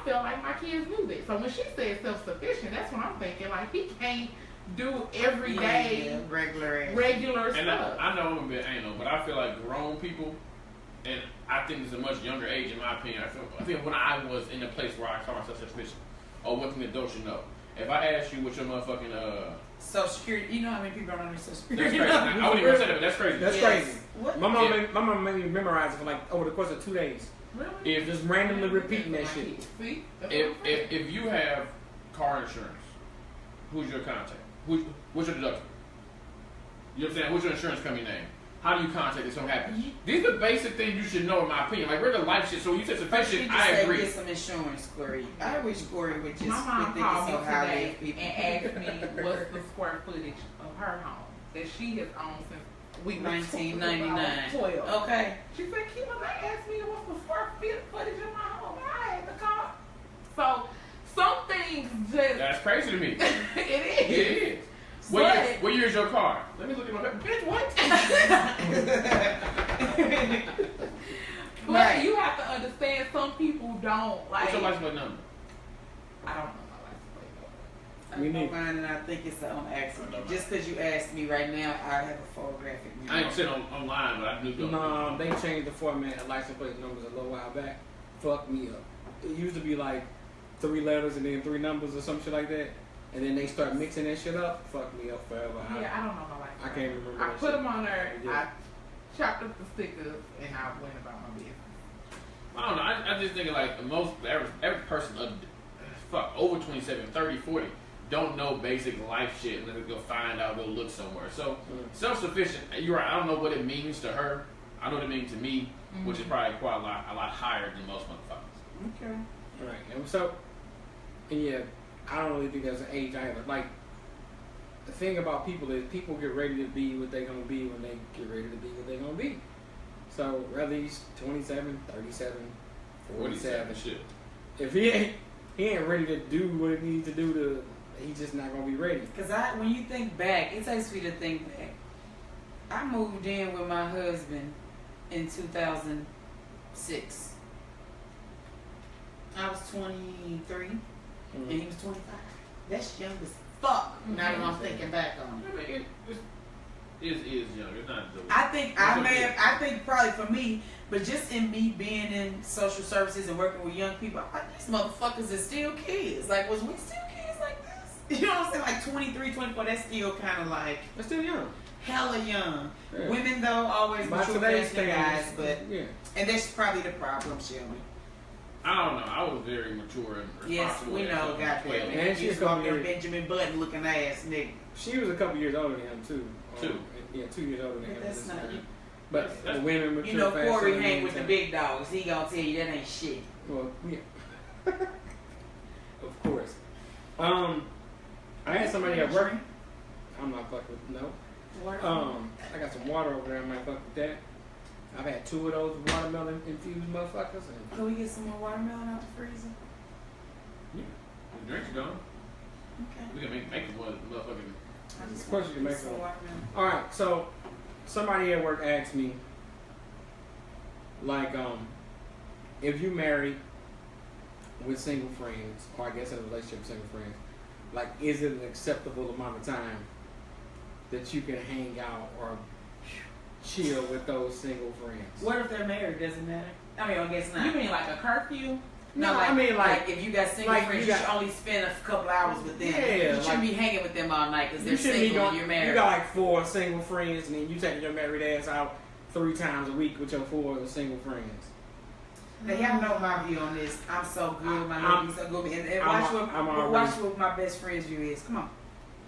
felt like my kids knew that. So when she said self-sufficient, that's what I'm thinking. Like, he can't do everyday, regular And stuff. I know I'm a bit anal, but I feel like grown people, and I think it's a much younger age in my opinion. I think when I was in a place where I saw myself sufficient, or what can adults should know. If I ask you what your motherfucking Social Security. You know how many people don't know Social that's Security? crazy. I wouldn't even say that, but that's crazy. That's Yes. crazy. What? My mom made me memorize it for like over the course of 2 days. Really? If Just randomly repeating that shit. See? That's what I'm saying. if you have car insurance, who's your contact? What's your deductible? You know what I'm saying? What's your insurance company name? How do you contact if something happens? These are the basic things you should know, in my opinion. Like regular life shit. So when you said sufficient, I agree. Get some insurance, Corey. I wish Corey would just My mom think called me so highly today of people. and asked me what's the square footage of her home that she has owned since we were 1999. 12. Okay. She said, Kela, they asked me what's the square footage of my home. And I had to call. So some things just That's crazy to me. it is. It is. What year is your car? Let me look at my bitch. What? But Right. you have to understand some people don't like. What's your license plate number? I don't know my license plate number. I Me know neither. mine, and I think it's on accident. Just because you asked me right now, I have a photographic. I ain't sitting online, but I do know. No, they changed the format of license plate numbers a little while back. Fucked me up. It used to be like 3 letters and then 3 numbers or some shit like that. And then they start mixing that shit up. Fucked me up forever. Yeah, I don't know my license. I can't remember I that put shit. them on there. Yeah. I chopped up the stickers and I went about my business. I don't know. I just think like the average person over 27, 30, 40 don't know basic life shit unless they go find out, go look somewhere. So self-sufficient, you're right. I don't know what it means to her. I know what it means to me, which is probably quite a lot higher than most motherfuckers. Okay. Right. And so, and yeah, I don't really think there's an age either. Like, the thing about people is people get ready to be what they're going to be when they get ready to be what they're going to be. So, whether he's 27, 37, 47, shit. if he ain't ready to do what he needs to do he's just not going to be ready. Because when you think back, it takes me to think back. I moved in with my husband in 2006. I was 23 and he was 25. That's young as fuck. Now that I'm thinking back on it. I mean, is young. It's not. I think I think probably for me, but just in me being in social services and working with young people, I'm like, these motherfuckers are still kids. Like, was we still kids like this? You know what I'm saying? Like 23, 24, that's still kind of like They're still young. hella young. Yeah. Women though always By mature today's faster than guys, but yeah. and that's probably the problem, Shelby. I don't know. I was very mature and Yes, responsible. we know, goddamn. And And she's she's gonna be a gonna be- Benjamin Button looking ass nigga. She was a couple years older than him too. Two. Yeah, 2 years older than him. But that's not you. But the women mature You know, faster Corey than hang men with the too. big dogs. He gonna tell you that ain't shit. Well, yeah. Of course. I had somebody at work. I'm not fucking with no. I got some water over there. I might fuck with that. I've had 2 of those watermelon infused motherfuckers. And Can we get some more watermelon out the freezer? The drink's gone. Okay. We can make one motherfucking. I just Of course want you can make some some. watermelon. all right, so somebody at work asked me, like, if you married with single friends, or I guess in a relationship with single friends, like, is it an acceptable amount of time that you can hang out or chill with those single friends? What if they're married? Doesn't matter. I mean, I guess not. You mean like a curfew? No, like, I mean, like if you got single like friends, you you got- should only spend a couple hours with them. Yeah, you shouldn't like- be hanging with them all night because you they're shouldn't be single going. and you're married. You got like 4 single friends, and then you taking your married ass out 3 times a week with your 4 other single friends. Now, y'all know my view on this. I'm so good. My I'm- ladies so good. And I'm watch already- watch what my best friend's view is. Come on.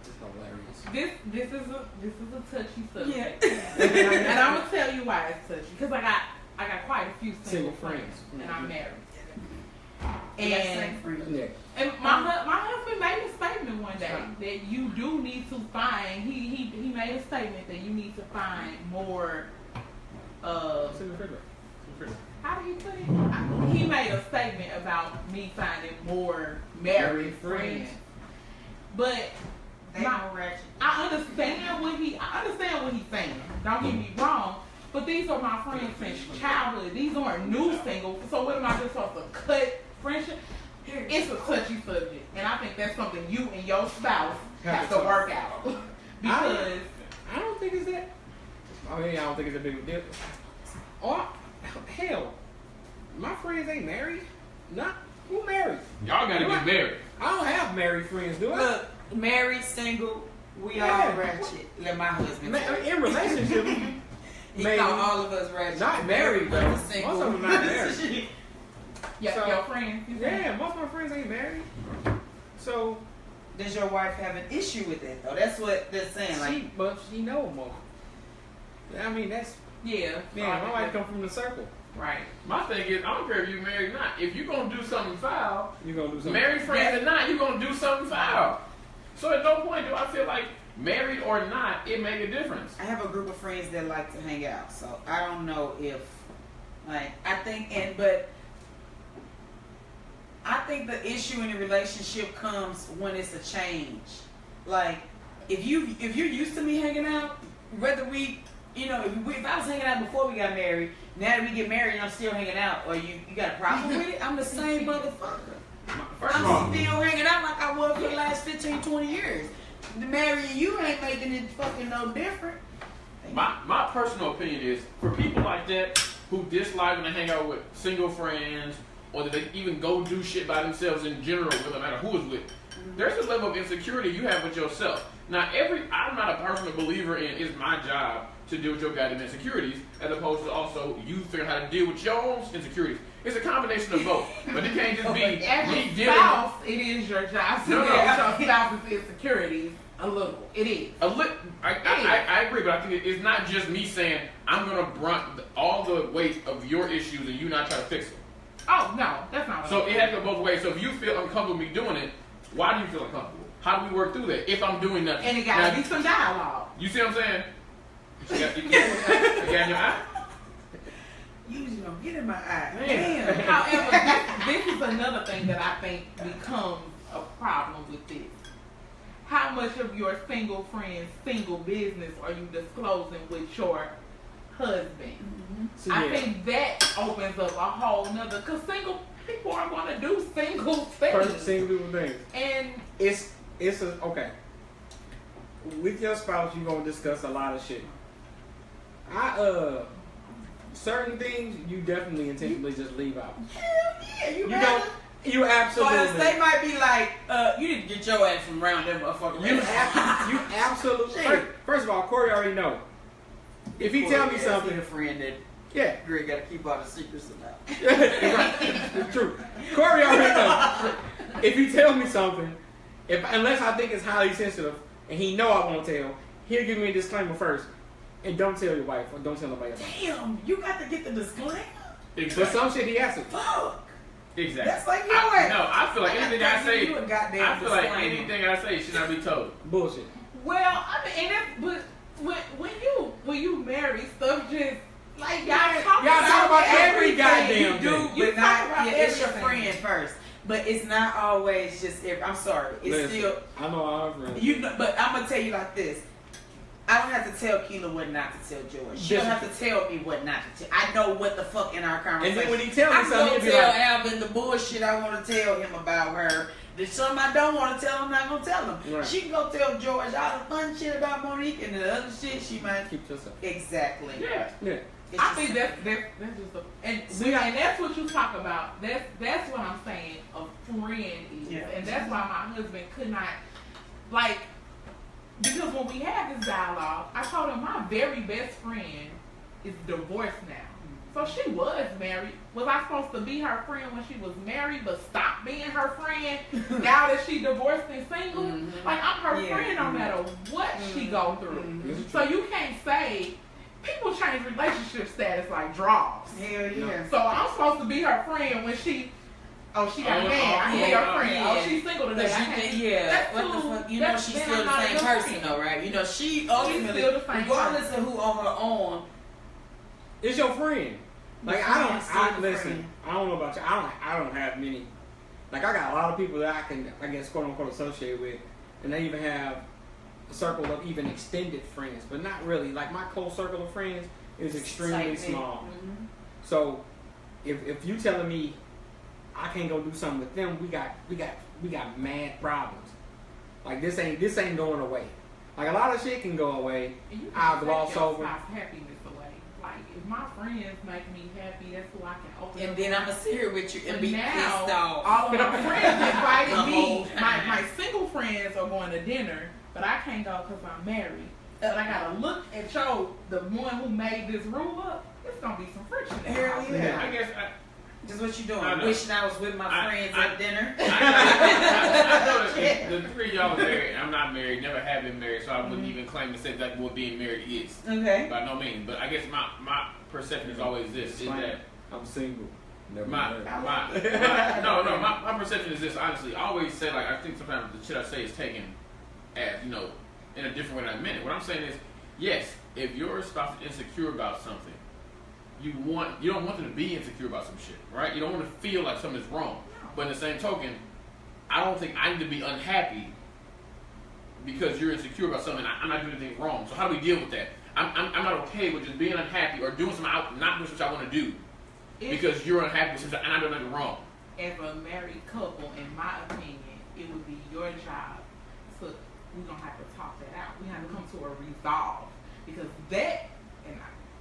It's hilarious. This is a touchy subject. Yeah. And I'm gonna tell you why it's touchy. Because I got quite a few single Single friends. friends, and I'm married. We got And same friends. Yeah. And my husband made a statement one day that you do need to find. He made a statement that you need to find more. Single friend. How do you put it? He made a statement about me finding more married friends. But They more ratchet. I understand what he's saying. Don't get me wrong. But these are my friends since childhood. These aren't new singles. So what am I just supposed to cut friendship? It's a touchy subject, and I think that's something you and your spouse have to work out. Because I don't think it's that. I mean, I don't think it's a big deal. Oh, hell, my friends ain't married. Not who married? Y'all gotta get married. I don't have married friends, do I? Look, married, single, we Yeah. all ratchet. Let my husband tell you. In relationships, He maybe. called all of us ratchet. Not married, though. Most Most of them not married. So- your friends. you think? Yeah, most of my friends ain't married. So Does your wife have an issue with it though? That's what they're saying. Like, she know more. I mean, that's Yeah. my wife come from the circle. Right. My thing is, I don't care if you married or not. If you gonna do something foul, You gonna do something? married friends or not, you gonna do something foul. So at no point do I feel like married or not, it make a difference. I have a group of friends that like to hang out, so I don't know if, like, I think the issue in the relationship comes when it's a change. Like, if you're used to me hanging out, whether we, if I was hanging out before we got married, now that we get married and I'm still hanging out, or you got a problem with it, I'm the same motherfucker. First of all, I'm still hanging out like I was for the last 15, 20 years. Marrying you ain't making it fucking no different. my personal opinion is, for people like that who dislike when they hang out with single friends, or that they even go do shit by themselves in general, no matter who is with, there's a level of insecurity you have with yourself. Now, I'm not a personal believer in it's my job to deal with your goddamn insecurities, as opposed to also you figure out how to deal with your own insecurities. It's a combination of both, but it can't just be As me a dealing. spouse, it is your job to No, deal no. with your spouse's insecurities a little. It is. I agree, but I think it's not just me saying I'm gonna brunt all the weight of your issues and you not try to fix them. Oh no, that's not what So I'm it has to go both ways. So if you feel uncomfortable with me doing it, why do you feel uncomfortable? How do we work through that if I'm doing nothing? And it gotta Now, be some dialogue. you see what I'm saying? You got in your eye? Usually don't get in my eye. Man. Damn. However, this is another thing that I think becomes a problem with this. How much of your single friend's single business are you disclosing with your husband? So, I yeah. think that opens up a whole nother, because single people are going to do single First things. single things. And It's okay. with your spouse, you're gonna discuss a lot of shit. Certain things you definitely intentionally just leave out. Hell yeah, You don't. You absolutely. Because they might be like, you need to get your ass from around that motherfucker. You absolutely. First of all, Corey already know. If he tell me something, a friend that yeah, Greg got to keep all the secrets about. it's true. Corey already know. If he tell me something, unless I think it's highly sensitive and he know I won't tell, he'll give me a disclaimer first, and don't tell your wife or don't tell nobody else. Damn, you got to get the disclaimer. Exactly. But some shit he has to. Fuck. Exactly. That's like your ass. No, I feel like anything I say. You a goddamn I feel like disclaimer. anything I say should not be told. Bullshit. Well, I mean, and that's, but when you marry, stuff just like y'all talk about every everything goddamn you do, thing. but You not. talk about It's your everything. friend first, but it's not always just. I'm sorry. It's Listen, still. I know all our friends. You know, but I'm gonna tell you like this. I don't have to tell Kela what not to tell George. She don't have to tell me what not to tell. I know what the fuck in our And conversation. then when he tell me I'm something, gonna he'll be tell like, Alvin the bullshit I want to tell him about her. There's something I don't want to tell him, I'm not gonna tell him. Right. She can go tell George all the fun shit about Monique and the other shit she might. keep yourself. Exactly. Yeah. Yeah. It's I just- think that's just See, and that's what you talk about. That's what I'm saying. A friend is, Yeah. and that's why my husband could not like because when we had this dialogue, I told him my very best friend is divorced now. So she was married. Was I supposed to be her friend when she was married, but stop being her friend now that she divorced and single? Mhm. Like I'm her Yeah. friend no matter what she go through. Mhm. So you can't say people change relationship status like draws. Hell yeah. So I'm supposed to be her friend when she got Oh, married. I can be yeah, her friend. yeah. Oh, she's single today. But I she can't. can, yeah, That's what the too- fuck? You know that's- she's then still I'm the not same your person friend. though, right? You know she ultimately, still the same regardless person. of who on her own, It's your friend. Like The I friend's don't. still the Listen. friend. I don't know about you. I don't have many. Like I got a lot of people that I can, I guess, quote unquote, associate with, and they even have a circle of even extended friends, but not really. Like my close circle of friends is extremely Tight-knit. small. Mhm. So if you telling me I can't go do something with them, we got mad problems. Like this ain't going away. Like a lot of shit can go away. And you I'll can gloss take your over. spouse happiness away. Like if my friends make me happy, that's who I can open And up then to. I'm gonna sit here with you and But be now, pissed off. all of my friends The invited whole me. time. My single friends are going to dinner, but I can't go because I'm married. But I gotta look at the one who made this rule up. It's gonna be some friction there. Hell yeah. I guess Just what you doing? I know. Wishing I was with my friends at dinner. I know that the three of y'all are married. I'm not married, never have been married, so I wouldn't Mm-hmm. even claim to say that what being married is. Okay. By no means. But I guess my perception is always this: is that I'm single. Never my married. my perception is this. Honestly, I always say like I think sometimes the shit I say is taken as in a different way than I meant it. What I'm saying is, yes, if your spouse is insecure about something, you don't want them to be insecure about some shit, right? You don't want to feel like something's wrong. But in the same token, I don't think I need to be unhappy because you're insecure about something. I'm not doing anything wrong. So how do we deal with that? I'm not okay with just being unhappy or doing something not doing something I want to do because you're unhappy with something and I do nothing wrong. As a married couple, in my opinion, it would be your job to. We're gonna have to talk that out. We have to come to a resolve because that, and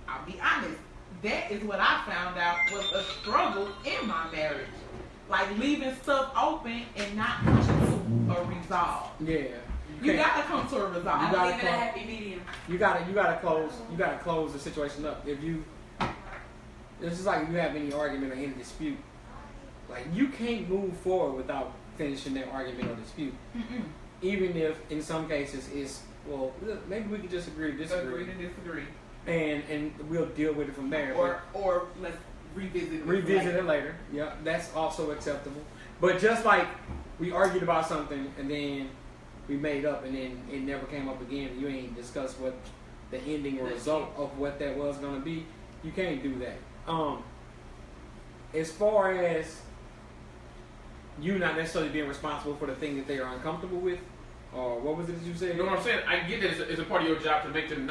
I'll be honest, that is what I found out was a struggle in my marriage. Like leaving stuff open and not coming to a resolve. Yeah. You can't- gotta come to a resolve. You gotta I'm leaving a happy medium. You gotta close the situation up. If you, it's just like if you have any argument or any dispute, like you can't move forward without finishing that argument or dispute. Mm-mm. Even if in some cases it's, well, maybe we could just agree to disagree, Agree to disagree. and we'll deal with it from there. Or let's revisit it. Revisit later. it later. Yeah, that's also acceptable. But just like we argued about something and then we made up and then it never came up again, you ain't discussed what the ending or result of what that was gonna be, you can't do that. As far as you not necessarily being responsible for the thing that they are uncomfortable with, or what was it that you said? You know what I'm saying? I get that it's a part of your job to make them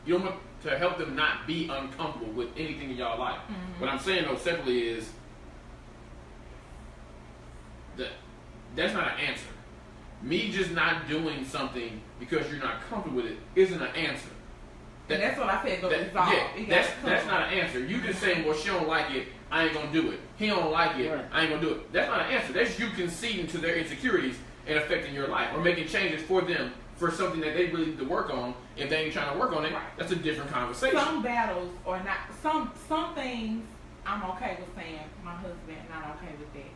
you don't want to help them not be uncomfortable with anything in y'all life. Mm-hmm. What I'm saying though separately is that that's not an answer. me just not doing something because you're not comfortable with it isn't an answer. And that's what I said. Go resolve. Yeah, that's not an answer. You just saying, well, she don't like it, I ain't gonna do it. He don't like it, I ain't gonna do it. That's not an answer. That's you conceding to their insecurities and affecting your life, or making changes for them for something that they really need to work on. If they ain't trying to work on it, that's a different conversation. Some battles or not. Some things I'm okay with saying. My husband not okay with that.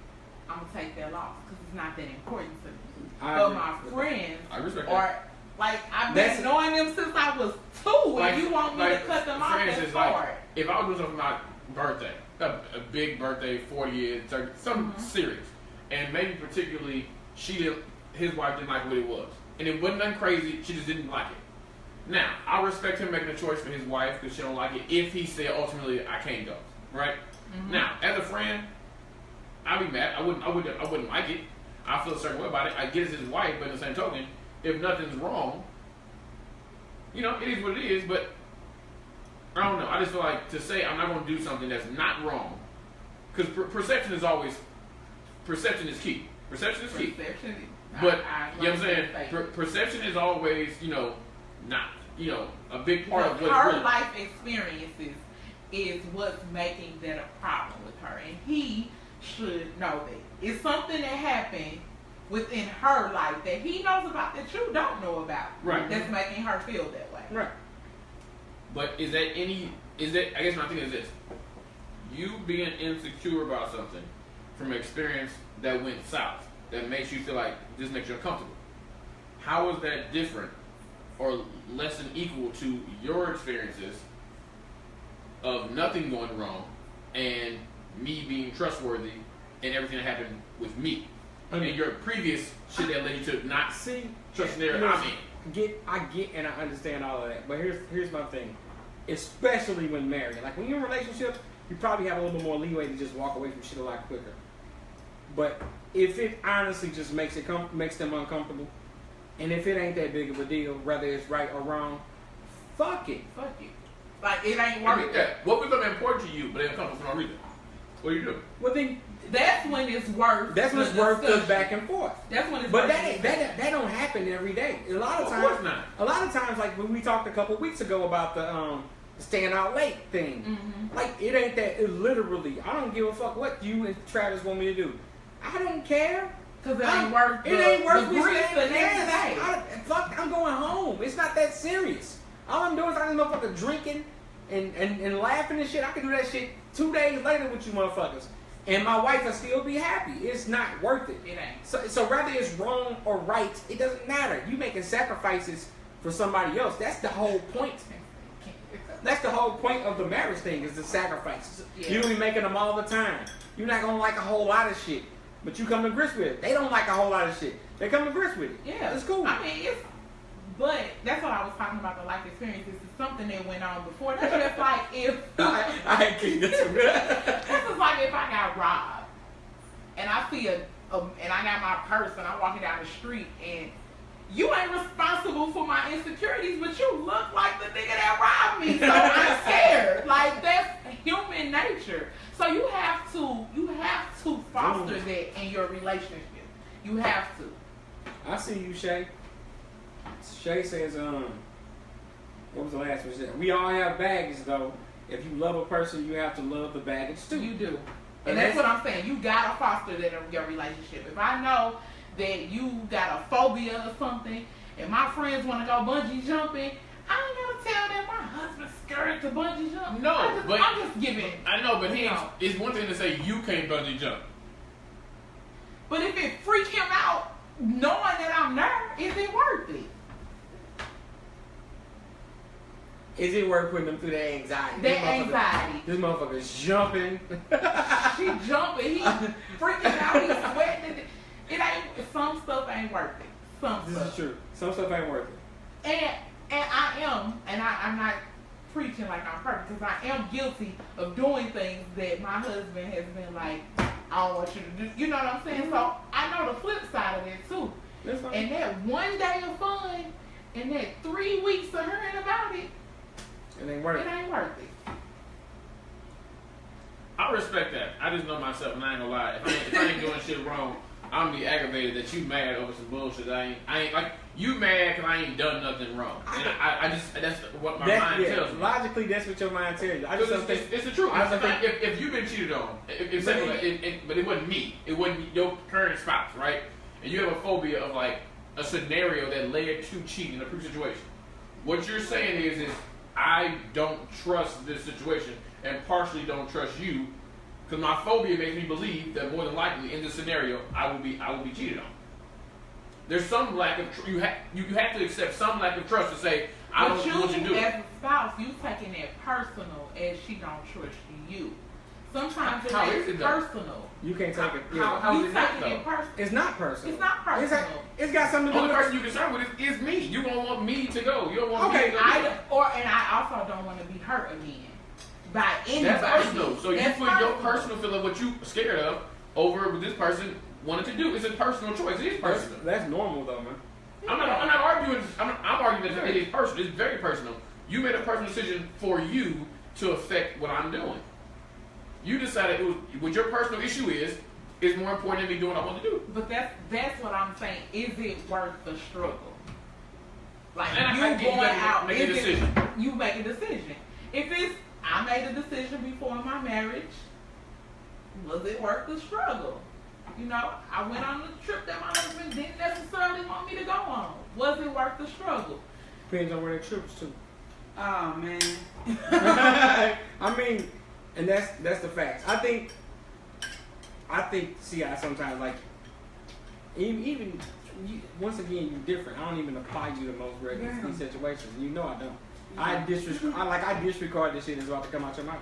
I'm gonna take that loss because it's not that important to me. But my friends, I respect or that. like I've been knowing them since I was 2, Like, and you want me to cut them off? That's hard. If I was doing something for my birthday, a big birthday, 40 years, 30, something serious, and maybe particularly his wife didn't like what it was, and it wasn't nothing crazy. She just didn't like it. Now I respect him making a choice for his wife because she don't like it. If he said ultimately I can't go, right? Now as a friend, I'd be mad. I wouldn't like it. I feel a certain way about it. I get it's his wife, but in the same token, if nothing's wrong, it is what it is. But I don't know. I just feel like to say I'm not going to do something that's not wrong, because perception is key. Perception is key. But you know what I'm saying? Perception is always, not, a big part of what her life experiences is what's making that a problem with her, and he should know that it's something that happened within her life that he knows about that you don't know about. Right. That's making her feel that way. Right. But I guess my thing is this: you being insecure about something from an experience that went south, that makes you feel like this makes you uncomfortable. How is that different or less than equal to your experiences of nothing going wrong and me being trustworthy and everything that happened with me? And your previous shit that led you to not trust their I get and I understand all of that. But here's my thing. Especially when married. Like when you're in a relationship, you probably have a little bit more leeway to just walk away from shit a lot quicker. But if it honestly just makes them uncomfortable, and if it ain't that big of a deal, whether it's right or wrong, fuck it. Like it ain't worth it. What was something important to you, but it ain't comfortable for no reason? What do you do? Well then, that's when it's worth. That's when it's worth the back and forth. That's when it's. But that don't happen every day. A lot of times, of course not. A lot of times, like when we talked a couple weeks ago about the staying out late thing, like it ain't that. It literally, I don't give a fuck what you and Travis want me to do. I don't care. Because it ain't worth it ain't worth the grief the next day. Fuck, I'm going home. It's not that serious. All I'm doing is I'm motherfucker drinking and laughing and shit. I can do that shit 2 days later with you motherfuckers. And my wife will still be happy. It's not worth it. It ain't. So whether it's wrong or right, it doesn't matter. You making sacrifices for somebody else. That's the whole point. That's the whole point of the marriage thing, is the sacrifices. Yeah. You'll be making them all the time. You're not going to like a whole lot of shit. But you come to grips with it. They don't like a whole lot of shit. They come to grips with it. Yeah. It's cool. I mean, but that's what I was talking about, the life experiences. It's something that went on before. That's just like if... I can't get to that. That's just like if I got robbed and I see and I got my purse and I'm walking down the street and you ain't responsible for my insecurities, but you look like the nigga that robbed me, so I'm scared. Like, that's human nature. So you have to foster that in your relationship. You have to. I see you, Shay. Shay says, what was the last one? She said, we all have baggage, though. If you love a person, you have to love the baggage, too. You do. And that's what I'm saying. You gotta foster that in your relationship. If I know that you got a phobia or something, and my friends want to go bungee jumping, I ain't gonna tell them my husband's scared to bungee jump. No, I'm just giving. I know, but it's one thing to say you can't bungee jump. But if it freak him out, knowing that I'm there, is it worth it? Is it worth putting them through that anxiety? This motherfucker's jumping. She jumping. He freaking out. He's sweating. It ain't. Some stuff ain't worth it. This is true. Some stuff ain't worth it. And I am, and I'm not preaching like I'm perfect, because I am guilty of doing things that my husband has been like, I don't want you to do. You know what I'm saying? So I know the flip side of it too. And that one day of fun and that 3 weeks of hearing about it, it ain't worth it. I respect that. I just know myself, and I ain't gonna lie. If I ain't doing shit wrong, I'm gonna be aggravated that you mad over some bullshit. I ain't like you mad because I ain't done nothing wrong. And I just that's what my mind tells me. Logically, that's what your mind tells you. I just don't think it's the truth. If you've been cheated on, but it wasn't me. It wasn't your current spouse, right? And you have a phobia of like a scenario that led to cheating in a previous situation. What you're saying is I don't trust this situation and partially don't trust you. Because my phobia makes me believe that more than likely in this scenario I will be cheated on. There's some lack of you have to accept some lack of trust to say I don't want you to do it. As a spouse, you taking it personal as she don't trust you. Sometimes it's personal. You can't take it. How is it not though? It's not personal. It's not personal. It's got something to do with the with person you're concerned with is me. You don't want me to go. You don't want me to go. And I also don't want to be hurt again. By anybody. That's personal. So you put your personal feeling, what you scared of, over what this person wanted to do. It's a personal choice. It is personal. That's normal though, man. I'm not arguing. I'm arguing that it is personal. It's very personal. You made a personal decision for you to affect what I'm doing. You decided what your personal issue is more important than me doing what I want to do. But that's what I'm saying. Is it worth the struggle? Like and you going out, make a decision. You make a decision. If it's I made a decision before my marriage. Was it worth the struggle? You know, I went on a trip that my husband didn't necessarily want me to go on. Was it worth the struggle? Depends on where the trip's to. Oh man. I mean, and that's the facts. I think. See, I sometimes like. Even once again, you're different. I don't even apply you the most regular in these situations. You know I don't. I disregard this shit that's about to come out your mouth.